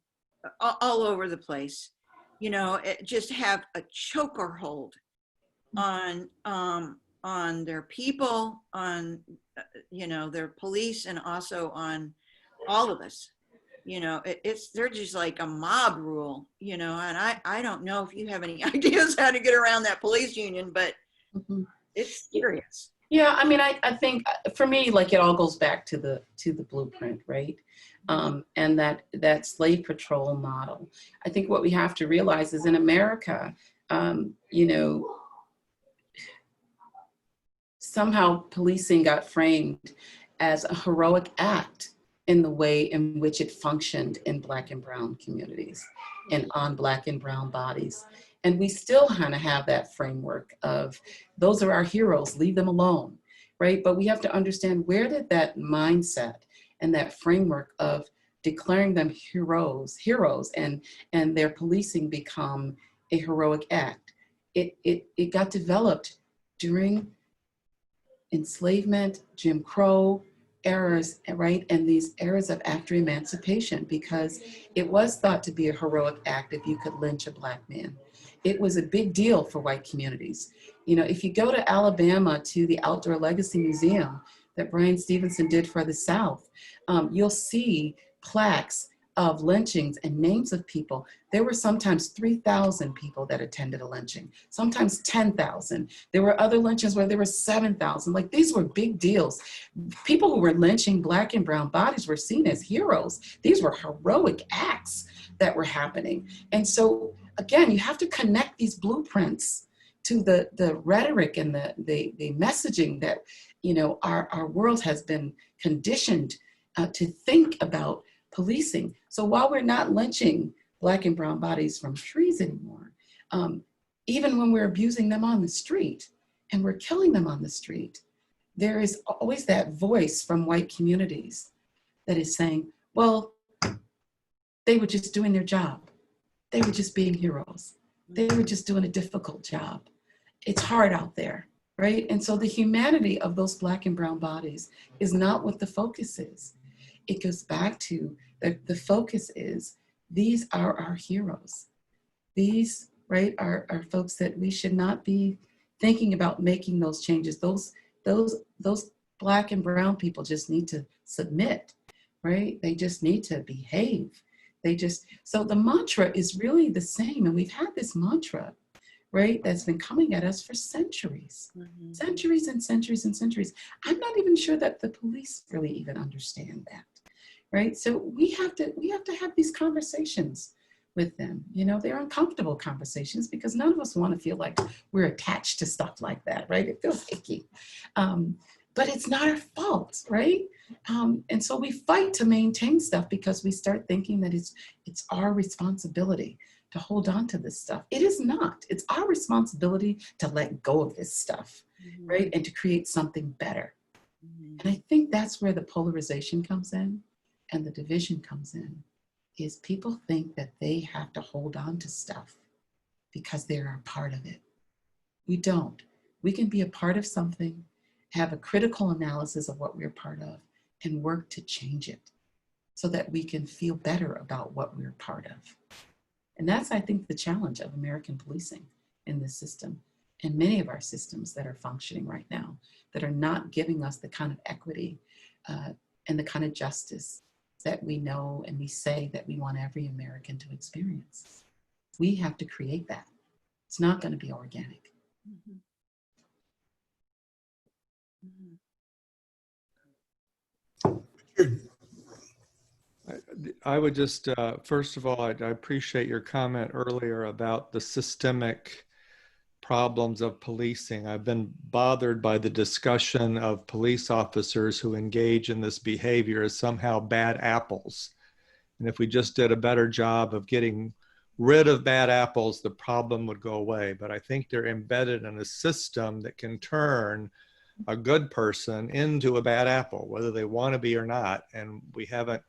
all over the place, just have a chokehold on their people, on, their police, and also on all of us. They're just like a mob rule, and I don't know if you have any ideas how to get around that police union, but it's serious. Yeah, I mean, I think for me, like, it all goes back to the blueprint, right? And that slave patrol model. I think what we have to realize is in America, somehow policing got framed as a heroic act in the way in which it functioned in Black and brown communities and on Black and brown bodies. And we still kind of have that framework of, those are our heroes, leave them alone, right? But we have to understand, where did that mindset and that framework of declaring them heroes and their policing become a heroic act? It got developed during enslavement, Jim Crow eras, right? And these eras of after emancipation, because it was thought to be a heroic act if you could lynch a Black man. It was a big deal for white communities. If you go to Alabama to the Outdoor Legacy Museum that Brian Stevenson did for the South, you'll see plaques of lynchings and names of people, there were sometimes 3,000 people that attended a lynching, sometimes 10,000. There were other lynchings where there were 7,000. Like, these were big deals. People who were lynching Black and brown bodies were seen as heroes. These were heroic acts that were happening. And so, again, you have to connect these blueprints to the rhetoric and the messaging that, you know, our world has been conditioned to think about policing. So while we're not lynching Black and brown bodies from trees anymore, even when we're abusing them on the street and we're killing them on the street, there is always that voice from white communities that is saying, well, they were just doing their job. They were just being heroes. They were just doing a difficult job. It's hard out there, right? And so the humanity of those Black and brown bodies is not what the focus is. It goes back to the focus is, these are our heroes. These, right, are folks that we should not be thinking about making those changes. Those Black and brown people just need to submit, right? They just need to behave. So the mantra is really the same. And we've had this mantra, right, that's been coming at us for centuries, centuries and centuries and centuries. I'm not even sure that the police really even understand that, right? So we have to have these conversations with them. You know, they're uncomfortable conversations because none of us want to feel like we're attached to stuff like that, right? It feels icky. But it's not our fault, right? And so we fight to maintain stuff because we start thinking that it's our responsibility to hold on to this stuff. It is not. It's our responsibility to let go of this stuff, right? And to create something better. And I think that's where the polarization comes in and the division comes in, is people think that they have to hold on to stuff because they're a part of it. We don't. We can be a part of something, have a critical analysis of what we're part of, and work to change it so that we can feel better about what we're part of. And that's, I think, the challenge of American policing in this system, and many of our systems that are functioning right now that are not giving us the kind of equity and the kind of justice that we know and we say that we want every American to experience. We have to create that. It's not going to be organic. I would just, first of all, I appreciate your comment earlier about the systemic problems of policing. I've been bothered by the discussion of police officers who engage in this behavior as somehow bad apples. And if we just did a better job of getting rid of bad apples, the problem would go away. But I think they're embedded in a system that can turn a good person into a bad apple, whether they want to be or not. And we haven't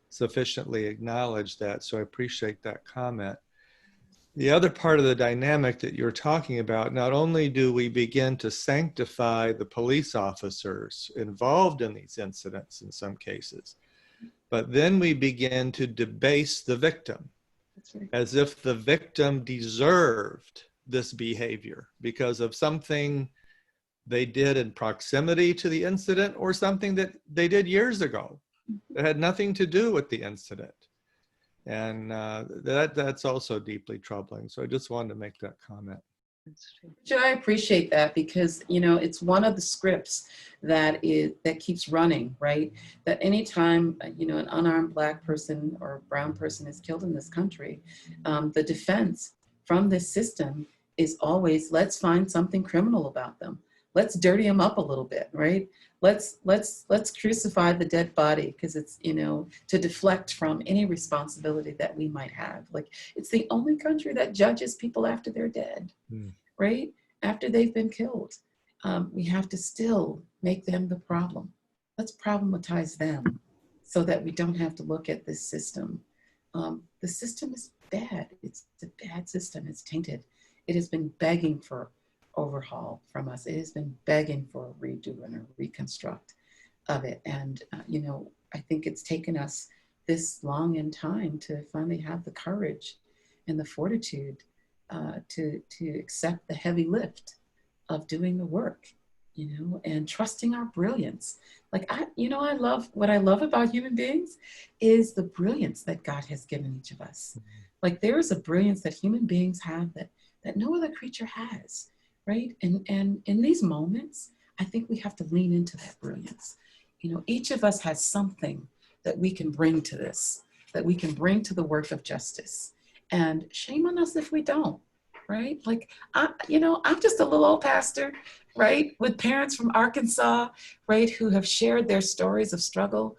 sufficiently acknowledged that. So I appreciate that comment. The other part of the dynamic that you're talking about, not only do we begin to sanctify the police officers involved in these incidents in some cases, but then we begin to debase the victim. That's right. As if the victim deserved this behavior because of something they did in proximity to the incident or something that they did years ago that had nothing to do with the incident. And that's also deeply troubling. So I just wanted to make that comment. Joe, I appreciate that because, you know, it's one of the scripts that keeps running, right? That anytime, you know, an unarmed Black person or brown person is killed in this country, the defense from this system is always, let's find something criminal about them. Let's dirty them up a little bit, right? Let's crucify the dead body because it's, you know, to deflect from any responsibility that we might have. Like, it's the only country that judges people after they're dead, right? After they've been killed. We have to still make them the problem. Let's problematize them so that we don't have to look at this system. The system is bad. It's a bad system. It's tainted. It has been begging for overhaul from us. It has been begging for a redo and a reconstruct of it. And, you know, I think it's taken us this long in time to finally have the courage and the fortitude to accept the heavy lift of doing the work and trusting our brilliance. Like what I love about human beings is the brilliance that God has given each of us. Like there is a brilliance that human beings have that no other creature has, right? And in these moments, I think we have to lean into that brilliance. Each of us has something that we can bring to this, that we can bring to the work of justice. And shame on us if we don't, right? Like, I'm just a little old pastor, right? With parents from Arkansas, right? Who have shared their stories of struggle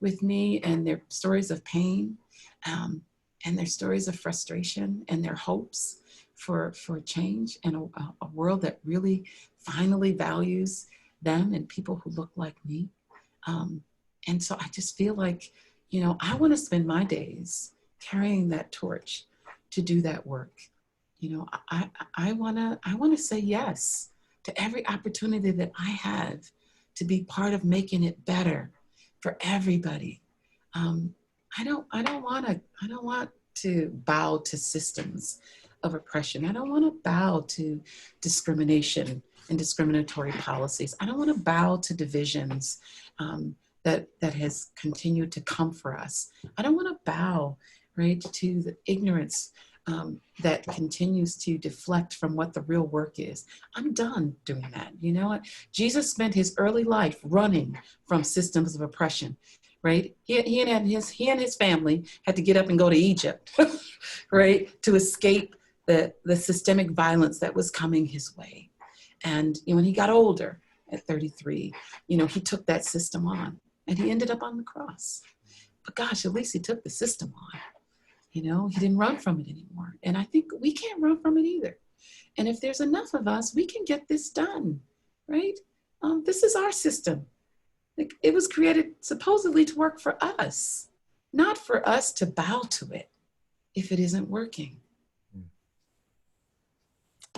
with me, and their stories of pain, and their stories of frustration, and their hopes for change, and a world that really finally values them and people who look like me. And so I just feel like, I want to spend my days carrying that torch to do that work. I want to say yes to every opportunity that I have to be part of making it better for everybody. I don't want to bow to systems of oppression. I don't want to bow to discrimination and discriminatory policies. I don't want to bow to divisions that has continued to come for us. I don't want to bow, right, to the ignorance that continues to deflect from what the real work is. I'm done doing that. You know what? Jesus spent his early life running from systems of oppression, right? He and his family had to get up and go to Egypt, right, to escape the systemic violence that was coming his way. And when he got older at 33, he took that system on, and he ended up on the cross. But gosh, at least he took the system on. He didn't run from it anymore. And I think we can't run from it either. And if there's enough of us, we can get this done, right? This is our system. Like, it was created supposedly to work for us, not for us to bow to it if it isn't working.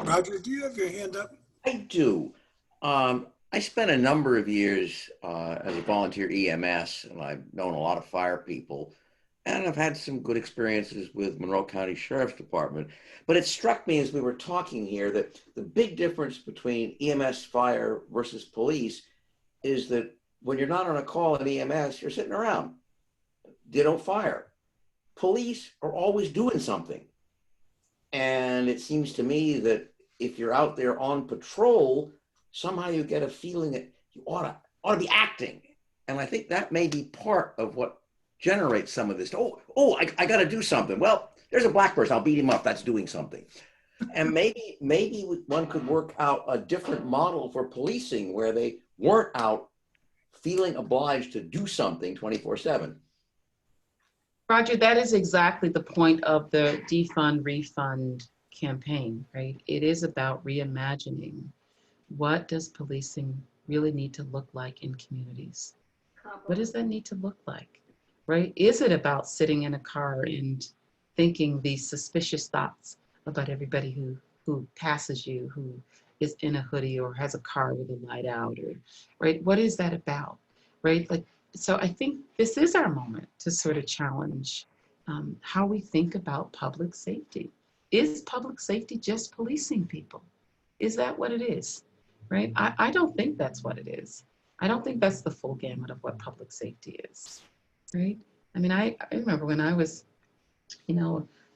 Roger, do you have your hand up? I do. I spent a number of years as a volunteer EMS, and I've known a lot of fire people, and I've had some good experiences with Monroe County Sheriff's Department. But it struck me as we were talking here that the big difference between EMS fire versus police is that when you're not on a call in EMS, you're sitting around. Ditto fire. Police are always doing something. And it seems to me that if you're out there on patrol, somehow you get a feeling that you ought to be acting. And I think that may be part of what generates some of this. I got to do something. Well, there's a black person. I'll beat him up. That's doing something. And maybe one could work out a different model for policing where they weren't out feeling obliged to do something 24/7. Roger, that is exactly the point of the defund refund campaign, right? It is about reimagining what does policing really need to look like in communities? What does that need to look like, right? Is it about sitting in a car and thinking these suspicious thoughts about everybody who passes you, who is in a hoodie or has a car with a light out, or right? What is that about, right? Like, so I think this is our moment to sort of challenge how we think about public safety. Is public safety just policing people? Is that what it is, right? I don't think that's what it is. I don't think that's the full gamut of what public safety is, right? I mean, I remember when I was,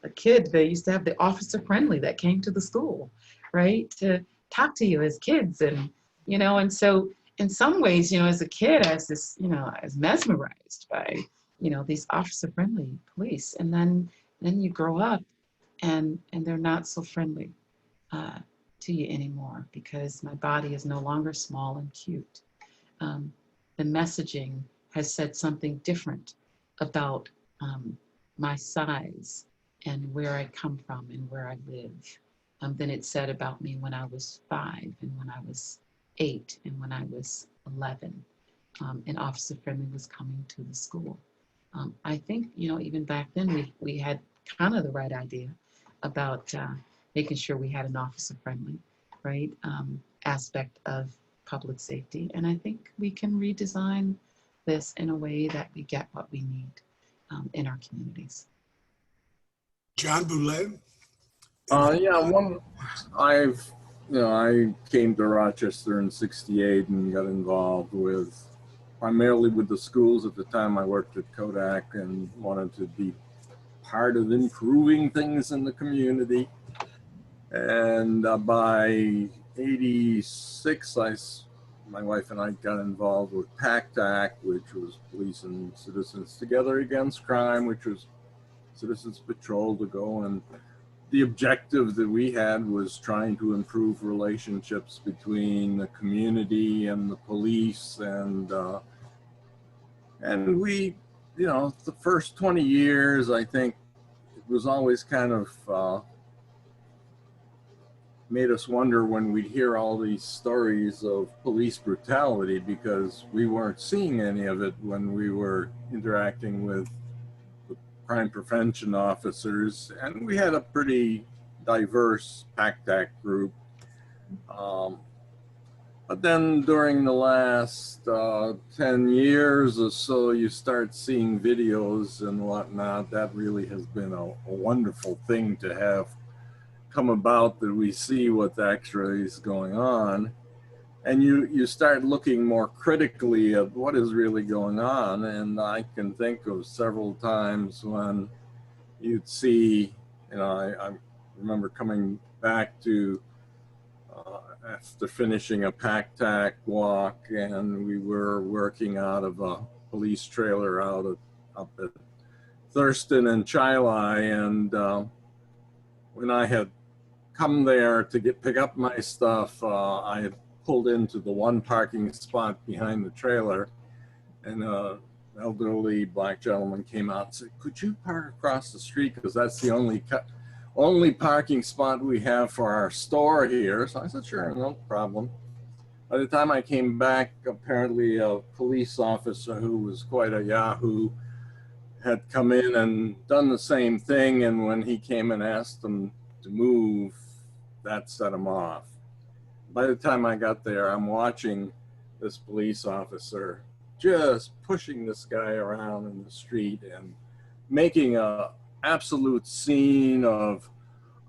a kid, they used to have the officer friendly that came to the school, right? To talk to you as kids. And, and so in some ways, as a kid, I was mesmerized by, these officer friendly police. And then you grow up and they're not so friendly to you anymore because my body is no longer small and cute. The messaging has said something different about my size and where I come from and where I live than it said about me when I was 5 and when I was 8 and when I was 11. And Officer Friendly was coming to the school. I think, even back then we had kind of the right idea about making sure we had an officer friendly, right, aspect of public safety. And I think we can redesign this in a way that we get what we need in our communities. John Boulay? Yeah, I've I came to Rochester in '68 and got involved primarily with the schools. At the time I worked at Kodak and wanted to be part of improving things in the community. And by '86, my wife and I got involved with PACT, which was Police and Citizens Together Against Crime, which was Citizens Patrol to go, and the objective that we had was trying to improve relationships between the community and the police, and we, the first 20 years, I think it was always kind of made us wonder when we'd hear all these stories of police brutality, because we weren't seeing any of it when we were interacting with crime prevention officers, and we had a pretty diverse PACT group. But then during the last 10 years or so, you start seeing videos and whatnot. That really has been a wonderful thing to have come about, that we see what actually is going on. And you start looking more critically at what is really going on. And I can think of several times when you'd see, I remember coming back to, after finishing a PACT walk, and we were working out of a police trailer up at Thurston and Chili. And when I had come there to pick up my stuff, I had pulled into the one parking spot behind the trailer, and an elderly black gentleman came out and said, "Could you park across the street? Because that's the only parking spot we have for our store here." So I said, "Sure, no problem." By the time I came back, apparently a police officer who was quite a yahoo had come in and done the same thing. And when he came and asked them to move, that set him off. By the time I got there, I'm watching this police officer just pushing this guy around in the street and making a absolute scene of,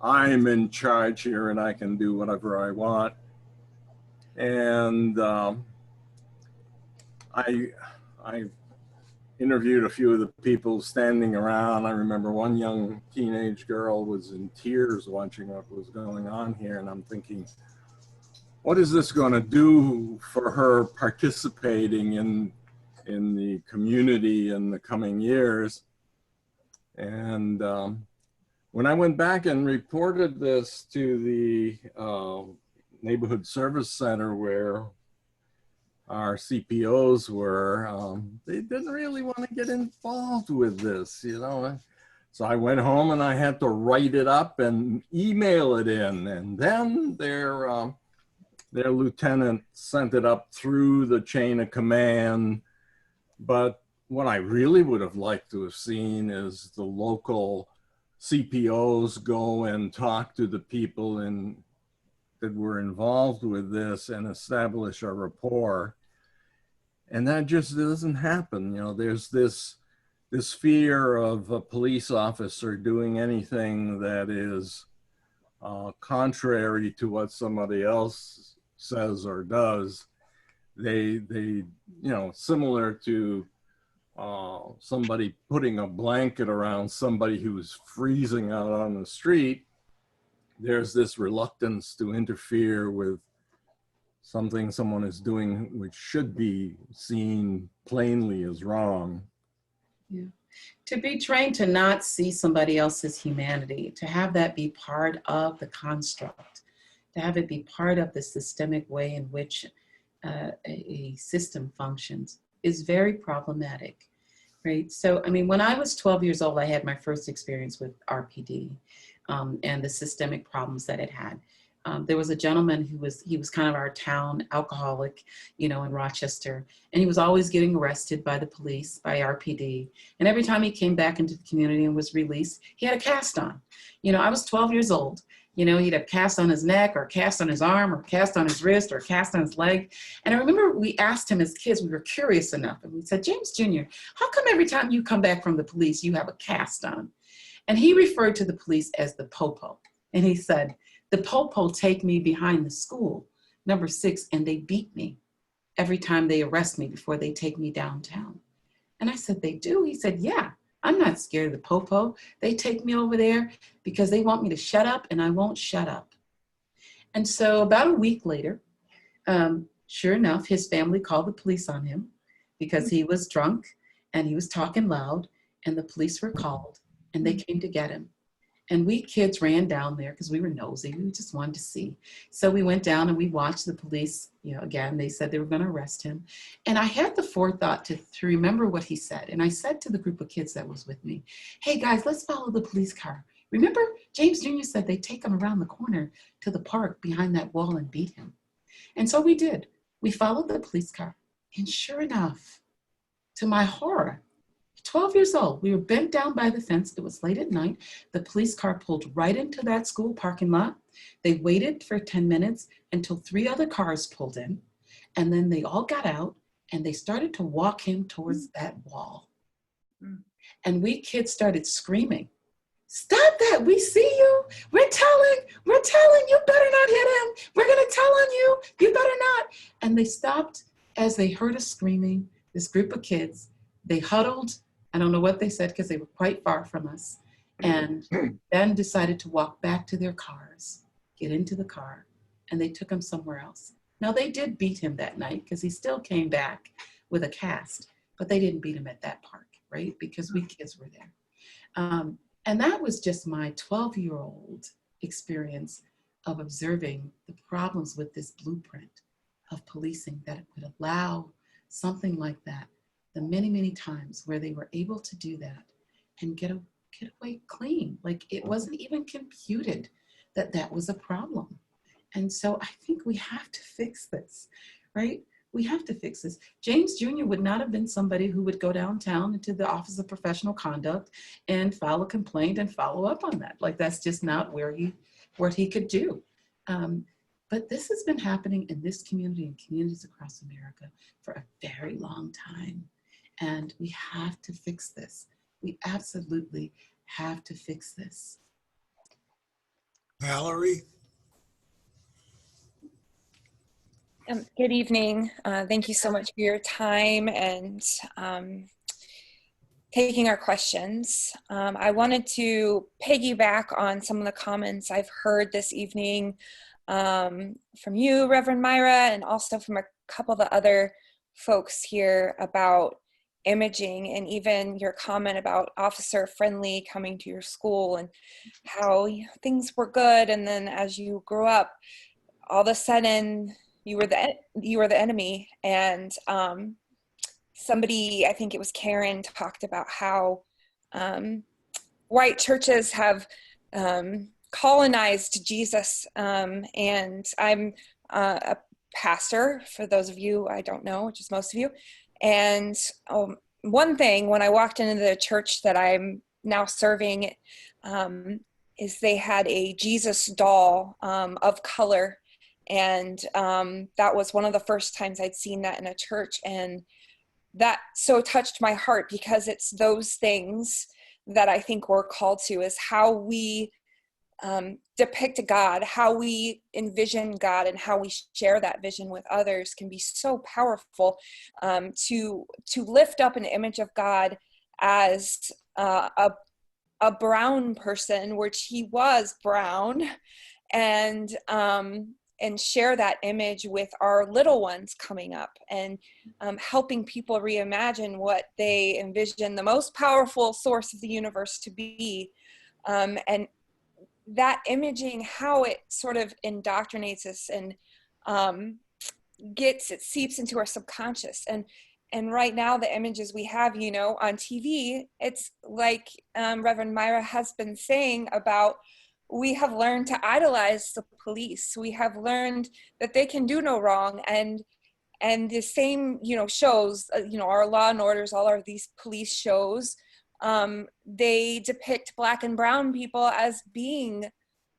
"I'm in charge here and I can do whatever I want." And I interviewed a few of the people standing around. I remember one young teenage girl was in tears watching what was going on here, and I'm thinking, what is this going to do for her participating in the community in the coming years? And when I went back and reported this to the neighborhood service center where our CPOs were, they didn't really want to get involved with this, So I went home and I had to write it up and email it in, and then their lieutenant sent it up through the chain of command. But what I really would have liked to have seen is the local CPOs go and talk to the people that were involved with this and establish a rapport. And that just doesn't happen. There's this fear of a police officer doing anything that is contrary to what somebody else says or does. They similar to somebody putting a blanket around somebody who's freezing out on the street. There's this reluctance to interfere with something someone is doing which should be seen plainly as wrong. Yeah. To be trained to not see somebody else's humanity, to have that be part of the construct, to have it be part of the systemic way in which a system functions is very problematic, right? So, when I was 12 years old, I had my first experience with RPD and the systemic problems that it had. There was a gentleman he was kind of our town alcoholic, in Rochester, and he was always getting arrested by the police, by RPD. And every time he came back into the community and was released, he had a cast on. I was 12 years old. He'd have cast on his neck, or cast on his arm, or cast on his wrist, or cast on his leg. And I remember we asked him as kids, we were curious enough, and we said, "James Jr., how come every time you come back from the police, you have a cast on?" And he referred to the police as the popo. And he said, The po-po take me behind the school, number 6, and they beat me every time they arrest me before they take me downtown. And I said, they do? He said, yeah, I'm not scared of the po-po. They take me over there because they want me to shut up, and I won't shut up. And so about a week later, sure enough, his family called the police on him because he was drunk and he was talking loud, and the police were called and they came to get him. And we kids ran down there because we were nosy. We just wanted to see. So we went down and we watched the police. Again, they said they were going to arrest him. And I had the forethought to remember what he said. And I said to the group of kids that was with me, hey guys, let's follow the police car. Remember, James Jr. said they'd take him around the corner to the park behind that wall and beat him. And so we did. We followed the police car. And sure enough, to my horror, 12 years old, we were bent down by the fence. It was late at night. The police car pulled right into that school parking lot. They waited for 10 minutes until 3 other cars pulled in. And then they all got out and they started to walk him towards that wall. And we kids started screaming, stop that, we see you. We're telling, you better not hit him. We're gonna tell on you, you better not. And they stopped as they heard us screaming, this group of kids. They huddled. I don't know what they said because they were quite far from us, and then decided to walk back to their cars, get into the car, and they took him somewhere else. Now they did beat him that night because he still came back with a cast, but they didn't beat him at that park, right? Because we kids were there. And that was just my 12-year-old experience of observing the problems with this blueprint of policing, that it would allow something like that. The many, many times where they were able to do that and get away clean. Like it wasn't even computed that that was a problem. And so I think we have to fix this, right? We have to fix this. James Jr. would not have been somebody who would go downtown into the Office of Professional Conduct and file a complaint and follow up on that. Like that's just not what he could do. But this has been happening in this community and communities across America for a very long time. And we have to fix this. We absolutely have to fix this. Valerie? Good evening. Thank you so much for your time and taking our questions. I wanted to piggyback on some of the comments I've heard this evening from you, Reverend Myra, and also from a couple of the other folks here about imaging, and even your comment about Officer Friendly coming to your school and how things were good, and then as you grew up, all of a sudden you were the enemy. And somebody, I think it was Karen, talked about how white churches have colonized Jesus, and I'm a pastor, for those of you I don't know, which is most of you. And one thing, when I walked into the church that I'm now serving, is they had a Jesus doll of color. And that was one of the first times I'd seen that in a church. And that so touched my heart, because it's those things that I think we're called to, is how we depict God, how we envision God, and how we share that vision with others can be so powerful, to lift up an image of God as a brown person, which he was brown, and share that image with our little ones coming up, and helping people reimagine what they envision the most powerful source of the universe to be, and that imaging, how it sort of indoctrinates us and it seeps into our subconscious. And right now, the images we have, on TV, it's like Reverend Myra has been saying about, we have learned to idolize the police. We have learned that they can do no wrong. And the same, shows, our Law and Orders, all of these police shows, they depict Black and brown people as being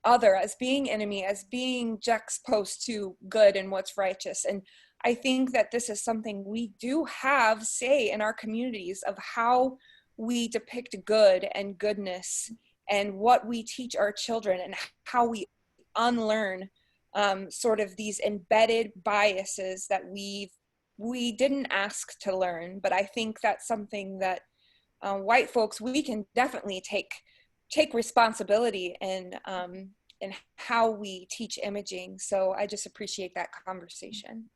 other, as being enemy, as being juxtaposed to good and what's righteous. And I think that this is something we do have say in our communities, of how we depict good and goodness, and what we teach our children, and how we unlearn sort of these embedded biases that we didn't ask to learn. But I think that's something that white folks, we can definitely take responsibility in how we teach imaging. So I just appreciate that conversation.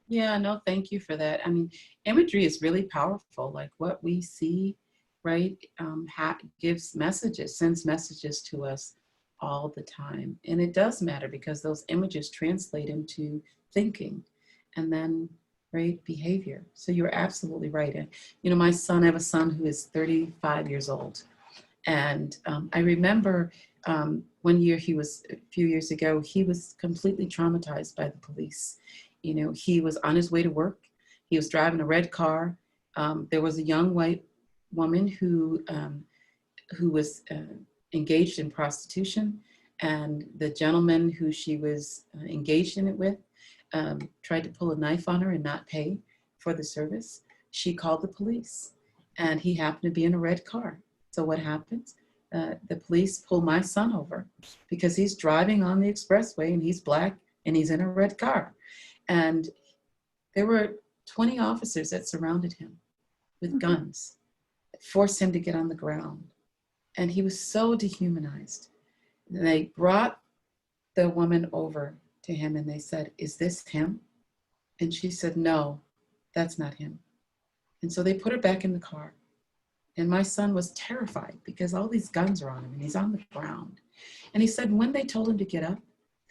Yeah, no, thank you for that. I mean, imagery is really powerful. Like what we see, right, gives messages, sends messages to us all the time. And it does matter because those images translate into thinking and then, right, behavior. So you're absolutely right. And, you know, my son, I have a son who is 35 years old. And I remember one year a few years ago, he was completely traumatized by the police. You know, he was on his way to work. He was driving a red car. There was a young white woman who was engaged in prostitution, and the gentleman who she was engaged in it with tried to pull a knife on her and not pay for the service. She called the police, and he happened to be in a red car. So what happens? The police pull my son over because he's driving on the expressway and he's Black and he's in a red car. And there were 20 officers that surrounded him with guns, forced him to get on the ground. And he was so dehumanized. And they brought the woman over to him and they said, "Is this him?" And she said, "No, that's not him." And so they put her back in the car. And my son was terrified because all these guns are on him and he's on the ground. And he said, when they told him to get up,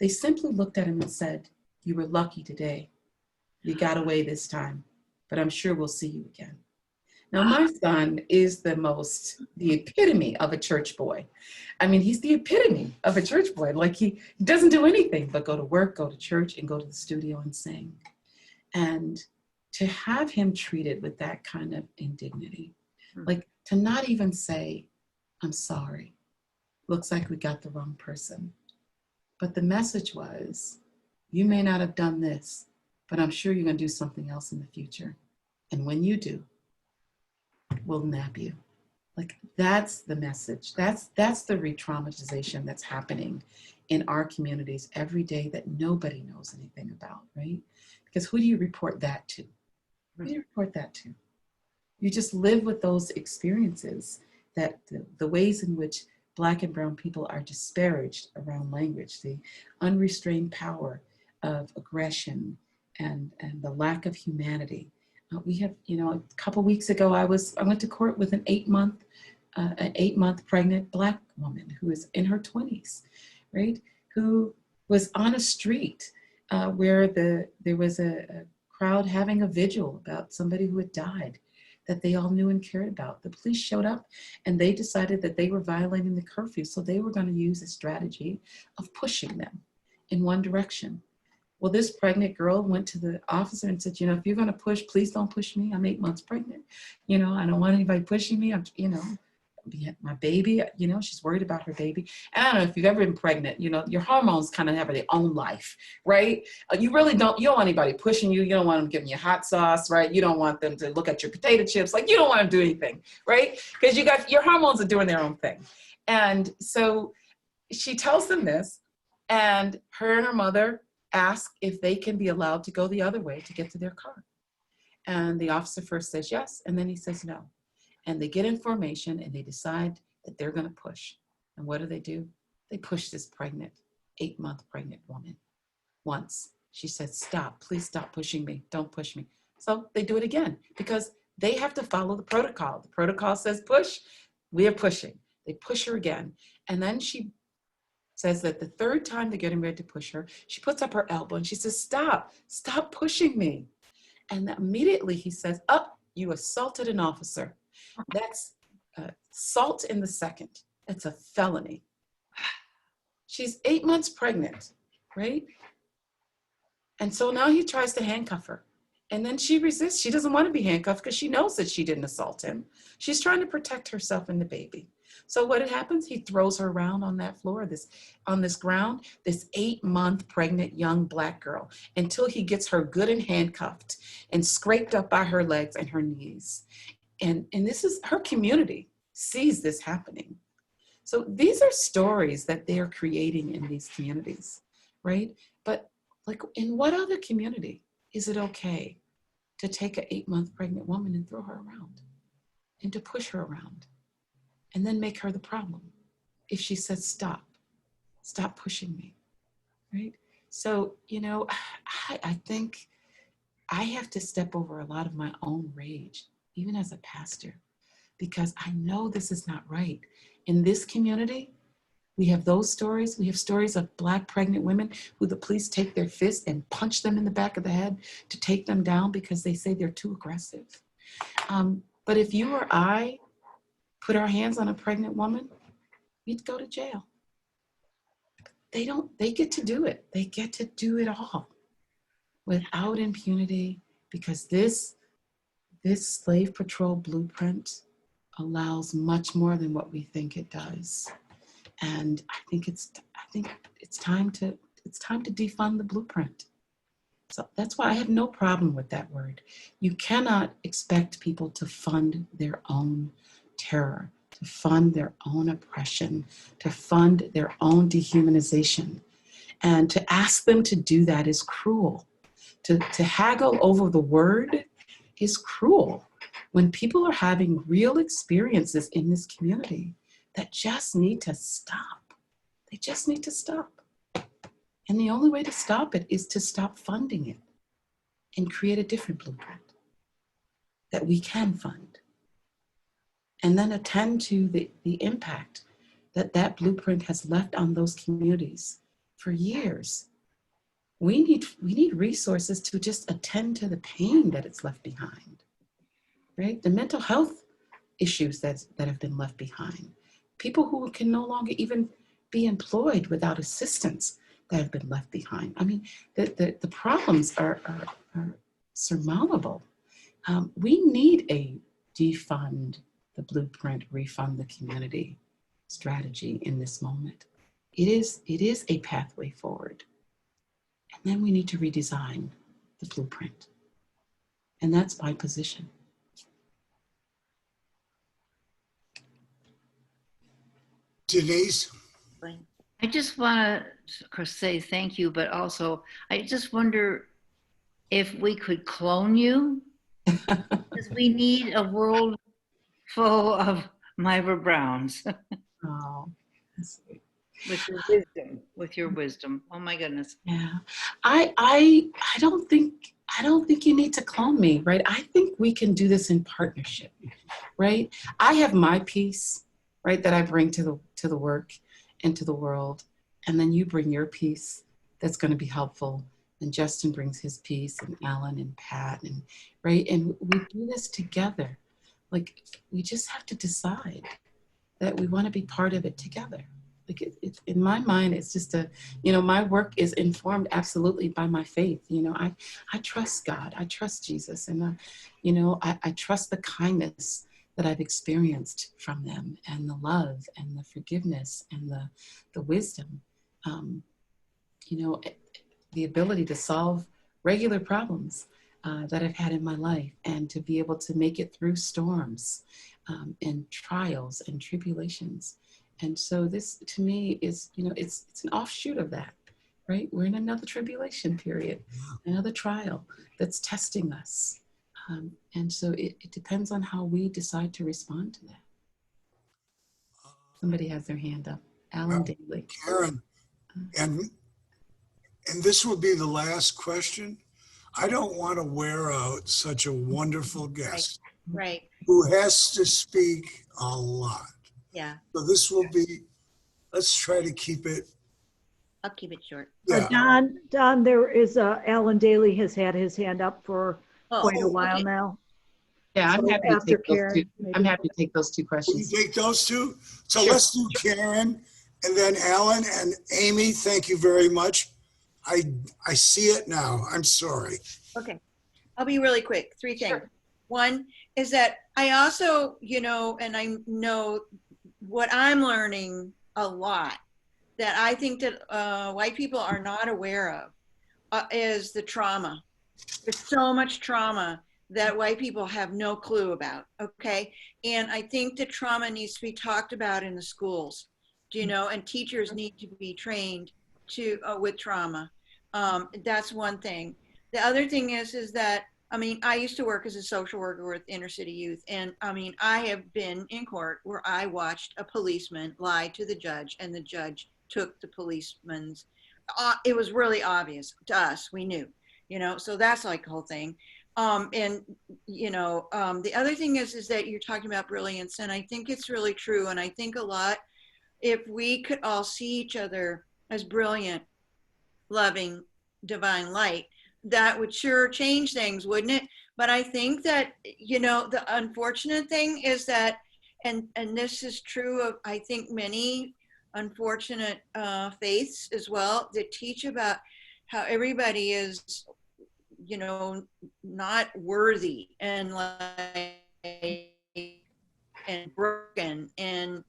they simply looked at him and said, "You were lucky today. You got away this time, but I'm sure we'll see you again." Now, my son is the epitome of a church boy. I mean, he's the epitome of a church boy. Like he doesn't do anything but go to work, go to church, and go to the studio and sing. And to have him treated with that kind of indignity, like to not even say, "I'm sorry, looks like we got the wrong person." But the message was, you may not have done this, but I'm sure you're gonna do something else in the future. And when you do, we'll nab you. Like that's the message. That's the re-traumatization that's happening in our communities every day that nobody knows anything about, right? Because who do you report that to? Who do you report that to? You just live with those experiences, that the ways in which Black and brown people are disparaged around language, the unrestrained power of aggression and the lack of humanity. We have, you know, a couple weeks ago, I went to court with an 8-month pregnant Black woman who is in her 20s, right? Who was on a street where there was a crowd having a vigil about somebody who had died that they all knew and cared about. The police showed up and they decided that they were violating the curfew, so they were going to use a strategy of pushing them in one direction. Well, this pregnant girl went to the officer and said, "You know, if you're going to push, please don't push me. I'm 8 months pregnant. You know, I don't want anybody pushing me. My baby, you know, she's worried about her baby." And I don't know if you've ever been pregnant, you know, your hormones kind of have their own life, right? You don't want anybody pushing you. You don't want them giving you hot sauce, right? You don't want them to look at your potato chips. Like you don't want them to do anything, right? Because your hormones are doing their own thing. And so she tells them this, and her mother ask if they can be allowed to go the other way to get to their car. And the officer first says yes, and then he says no. And they get in formation and they decide that they're gonna push. And what do? They push this 8-month pregnant woman. Once, she said, "Stop, please stop pushing me, don't push me." So they do it again because they have to follow the protocol. The protocol says push, we are pushing. They push her again. And then she says that the third time they're getting ready to push her, she puts up her elbow and she says, stop pushing me." And immediately he says, "Oh, you assaulted an officer. That's assault in the second. That's a felony." She's 8 months pregnant, right? And so now he tries to handcuff her. And then she resists. She doesn't want to be handcuffed because she knows that she didn't assault him. She's trying to protect herself and the baby. So what happens? He throws her around on that floor, on this ground, this 8-month pregnant young Black girl, until he gets her good and handcuffed and scraped up by her legs and her knees. And this is her community sees this happening. So these are stories that they're creating in these communities, right? But like, in what other community is it okay to take an 8-month pregnant woman and throw her around and to push her around and then make her the problem if she says, stop pushing me, right? So, I think I have to step over a lot of my own rage, even as a pastor, because I know this is not right. In this community, we have those stories. We have stories of Black pregnant women who the police take their fist and punch them in the back of the head to take them down because they say they're too aggressive. But if you or I put our hands on a pregnant woman, we'd go to jail. They get to do it. They get to do it all without impunity, because this slave patrol blueprint allows much more than what we think it does. And I think it's time to defund the blueprint. So that's why I have no problem with that word. You cannot expect people to fund their own terror, to fund their own oppression, to fund their own dehumanization. And to ask them to do that is cruel. To haggle over the word is cruel when people are having real experiences in this community that just need to stop. They just need to stop. And the only way to stop it is to stop funding it and create a different blueprint that we can fund. And then attend to the impact that blueprint has left on those communities for years. We need resources to just attend to the pain that it's left behind, right? The mental health issues that have been left behind. People who can no longer even be employed without assistance that have been left behind. I mean, the problems are surmountable. We need a defund the blueprint, refund the community strategy in this moment. It is a pathway forward. And then we need to redesign the blueprint. And that's my position. Denise? I just want to, of course, say thank you, but also I just wonder if we could clone you, because we need a world full of Myra Browns. Oh, that's sweet. With your wisdom. Oh my goodness. Yeah, I don't think you need to clone me, right? I think we can do this in partnership, right? I have my piece, right, that I bring to the work and to the world, and then you bring your piece that's going to be helpful, and Justin brings his piece, and Alan and Pat, and right, and we do this together. Like, we just have to decide that we want to be part of it together. Like, it, in my mind, it's just my work is informed absolutely by my faith. I trust God, I trust Jesus, and I trust the kindness that I've experienced from them, and the love and the forgiveness and the wisdom, the ability to solve regular problems that I've had in my life, and to be able to make it through storms and trials and tribulations. And so this, to me, is, it's an offshoot of that, right? We're in another tribulation period, another trial that's testing us. And so it depends on how we decide to respond to that. Somebody has their hand up. Alan Daly. Karen, and this will be the last question. I don't want to wear out such a wonderful guest Right. who has to speak a lot. Yeah. So this will be, let's try to keep it. I'll keep it short. Yeah. Don, there is Alan Daly has had his hand up for quite a while Okay. now. Yeah, I'm So happy to after take those Karen, two. maybe. I'm happy to take those two Will you questions. take those two? So Sure. let's do Karen and then Alan and Amy. Thank you very much. I see it now. I'm sorry. Okay. I'll be really quick. 3 things. Sure. One is that I also, and I know what I'm learning a lot that I think that white people are not aware of is the trauma. There's so much trauma that white people have no clue about, okay? And I think that trauma needs to be talked about in the schools. you know, and teachers need to be trained to with trauma. That's one thing. The other thing is that, I mean, I used to work as a social worker with inner city youth. And I mean, I have been in court where I watched a policeman lie to the judge and the judge took the policeman's, it was really obvious to us, we knew, you know, so that's like the whole thing. And, you know, the other thing is that you're talking about brilliance, and I think it's really true. And I think a lot, if we could all see each other as brilliant, loving, divine light, that would sure change things, wouldn't it? But I think that, you know, the unfortunate thing is that, and this is true of, I think, many unfortunate faiths as well, that teach about how everybody is, you know, not worthy and like, and broken, and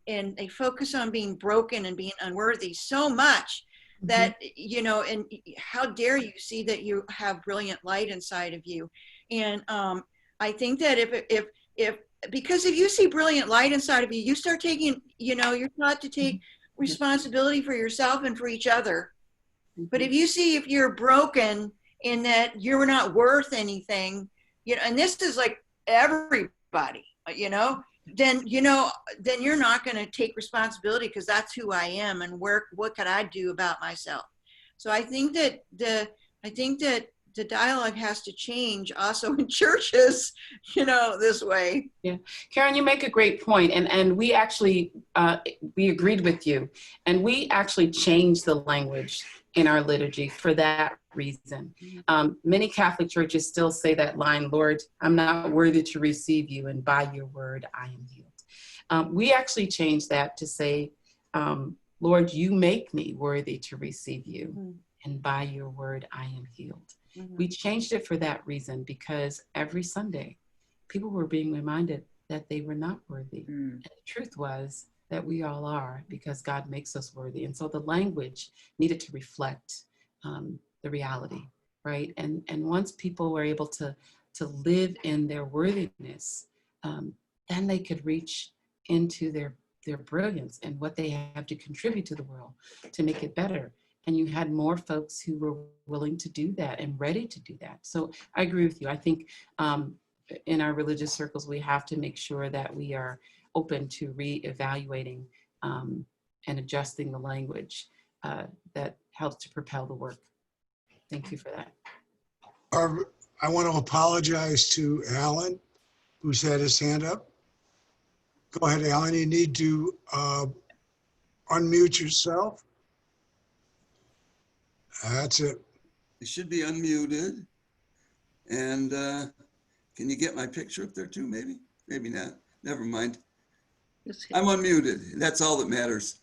they focus on being broken and being unworthy so much that, you know, and how dare you see that you have brilliant light inside of you. And I think that if because if you see brilliant light inside of you, you start taking, you know, you're taught to take responsibility for yourself and for each other. But if you see, if you're broken in that you're not worth anything, you know, and this is like everybody, you know, then, you know, then you're not going to take responsibility, because that's who I am, and what could I do about myself? So I think that the dialogue has to change also in churches, you know, this way. Yeah, Karen, you make a great point, and we actually we agreed with you, and we actually changed the language in our liturgy for that reason. Many Catholic churches still say that line, "Lord, I'm not worthy to receive you, and by your word I am healed." We actually changed that to say, "Lord, you make me worthy to receive you, and by your word I am healed." We changed it for that reason, because every Sunday people were being reminded that they were not worthy. And the truth was that we all are, because God makes us worthy. And so the language needed to reflect the reality, right? And once people were able to live in their worthiness, then they could reach into their brilliance and what they have to contribute to the world to make it better. And you had more folks who were willing to do that and ready to do that. So I agree with you. I think in our religious circles, we have to make sure that we are open to reevaluating and adjusting the language that helps to propel the work. Thank you for that. I want to apologize to Alan, who's had his hand up. Go ahead, Alan. You need to unmute yourself. That's it. It should be unmuted. And can you get my picture up there too, maybe? Maybe not. Never mind. I'm unmuted. That's all that matters.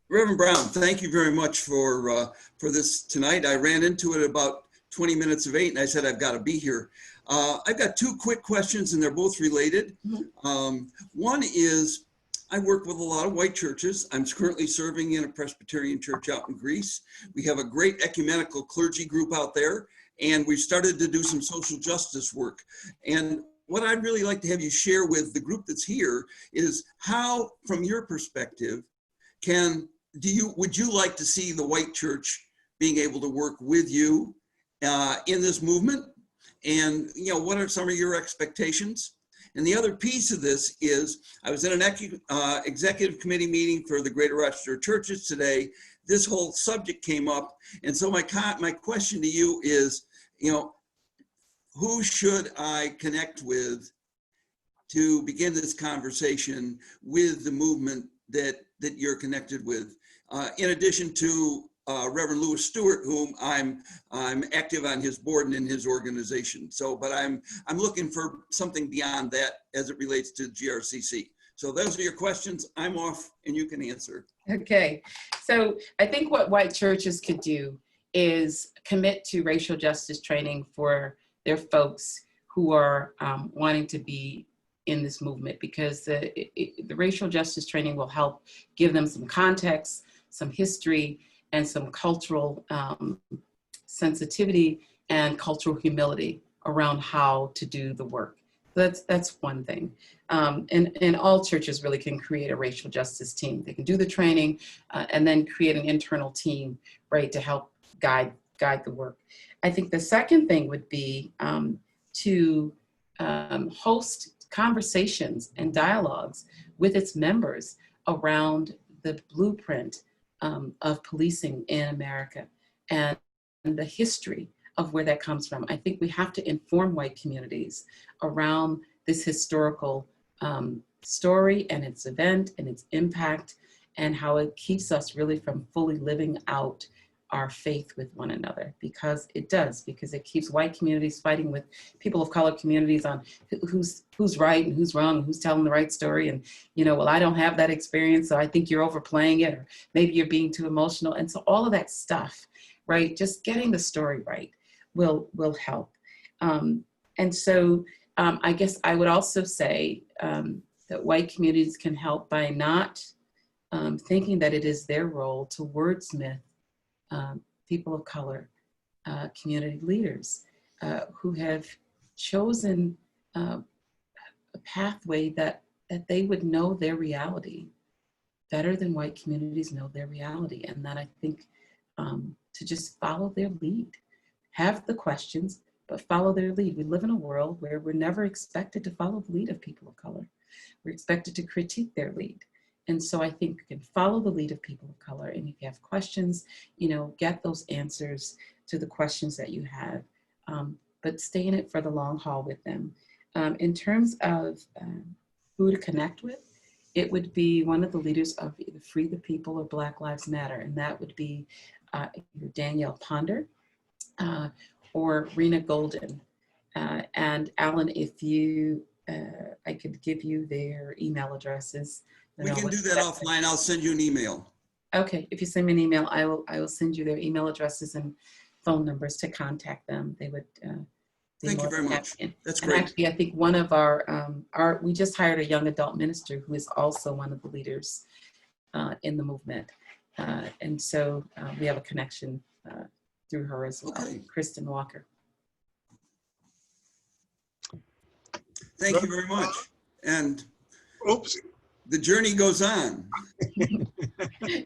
Reverend Brown, thank you very much for this tonight. I ran into it about 20 minutes of 8 and I said, I've got to be here. I've got two quick questions and they're both related. One is, I work with a lot of white churches. I'm currently serving in a Presbyterian church out in Greece. We have a great ecumenical clergy group out there, and we've started to do some social justice work. And what I'd really like to have you share with the group that's here is how, from your perspective, would you like to see the white church being able to work with you in this movement? And, you know, what are some of your expectations? And the other piece of this is, I was in an executive committee meeting for the Greater Rochester churches today. This whole subject came up. And so my question to you is, you know, who should I connect with to begin this conversation with the movement that you're connected with? In addition to Reverend Lewis Stewart, whom I'm active on his board and in his organization. So, but I'm looking for something beyond that as it relates to GRCC. So those are your questions. I'm off and you can answer. Okay, so I think what white churches could do is commit to racial justice training for their folks who are wanting to be in this movement, because the racial justice training will help give them some context, some history, and some cultural sensitivity and cultural humility around how to do the work. that's one thing. And all churches really can create a racial justice team. They can do the training and then create an internal team, right, to help guide the work. I think the second thing would be to host conversations and dialogues with its members around the blueprint of policing in America and the history of where that comes from. I think we have to inform white communities around this historical story and its event and its impact and how it keeps us really from fully living out our faith with one another, because it does, because it keeps white communities fighting with people of color communities on who's right and who's wrong, and who's telling the right story. And, you know, well, I don't have that experience, so I think you're overplaying it, or maybe you're being too emotional. And so all of that stuff, right, just getting the story right will help. And so I guess I would also say that white communities can help by not thinking that it is their role to wordsmith people of color, community leaders who have chosen a pathway that they would know their reality better than white communities know their reality. And that I think to just follow their lead, have the questions, but follow their lead. We live in a world where we're never expected to follow the lead of people of color. We're expected to critique their lead. And so I think you can follow the lead of people of color, and if you have questions, you know, get those answers to the questions that you have, but stay in it for the long haul with them. In terms of who to connect with, it would be one of the leaders of either Free the People or Black Lives Matter, and that would be Danielle Ponder or Rena Golden. And Alan, if you, I could give you their email addresses. We can do that offline. I'll send you an email. Okay, if you send me an email, I will send you their email addresses and phone numbers to contact them. They would. Thank you very much. That's great. And actually, I think one of our we just hired a young adult minister who is also one of the leaders in the movement, and so we have a connection through her as well, Okay. Kristen Walker. Thank you very much. And Oops. the journey goes on.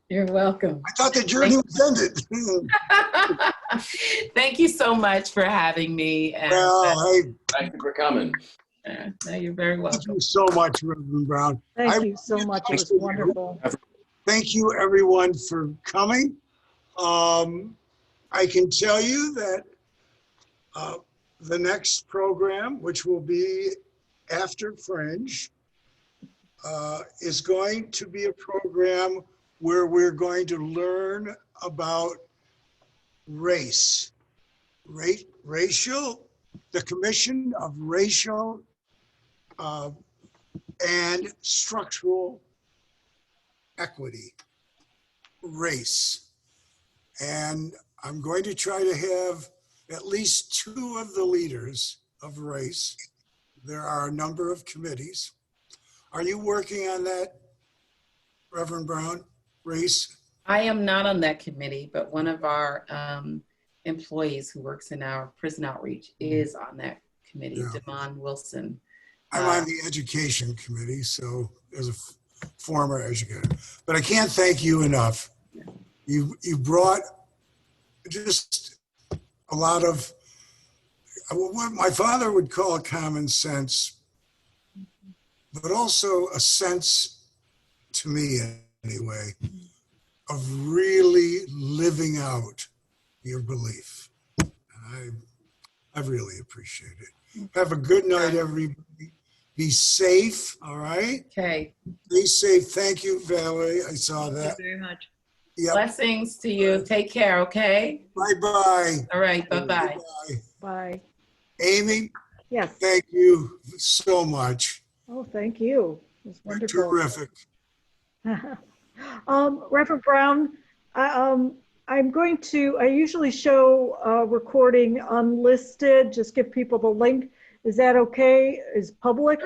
You're welcome. I thought the journey was ended. Thank you so much for having me. And, Well, hey, Thank you for coming. no, you're very welcome. thank you so much, Reverend Brown. Thank you so much. It was wonderful. Thank you, everyone, for coming. I can tell you that the next program, which will be after Fringe, is going to be a program where we're going to learn about race, racial, the Commission of Racial and Structural Equity, race. And I'm going to try to have at least 2 of the leaders of race. There are a number of committees. Are you working on that, Reverend Brown, race? I am not on that committee, but one of our employees who works in our prison outreach is on that committee, Yeah. Damon Wilson. I'm on the education committee, so as a former educator. But I can't thank you enough. You brought just a lot of what my father would call common sense, but also a sense, to me anyway, of really living out your belief. And I really appreciate it. Have a good night, everybody. Be safe, all right? Okay. Be safe. Thank you, Valerie. I saw that. Thank you very much. Yep. Blessings to you. Take care, okay? Bye-bye. All right, bye-bye. Bye-bye. Bye. Amy, Yes. thank you so much. Oh, thank you. It was wonderful. Terrific. Reverend Brown, I usually show a recording unlisted, just give people the link. Is that okay? Is public?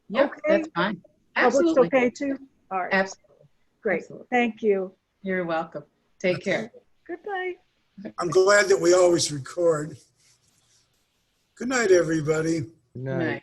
Yep, Okay. that's fine. Public's Absolutely. okay too? All right, Absolutely. great. Absolutely. Thank you. You're welcome. Take care. Good night. I'm glad that we always record. Good night, everybody. Good Good night. night.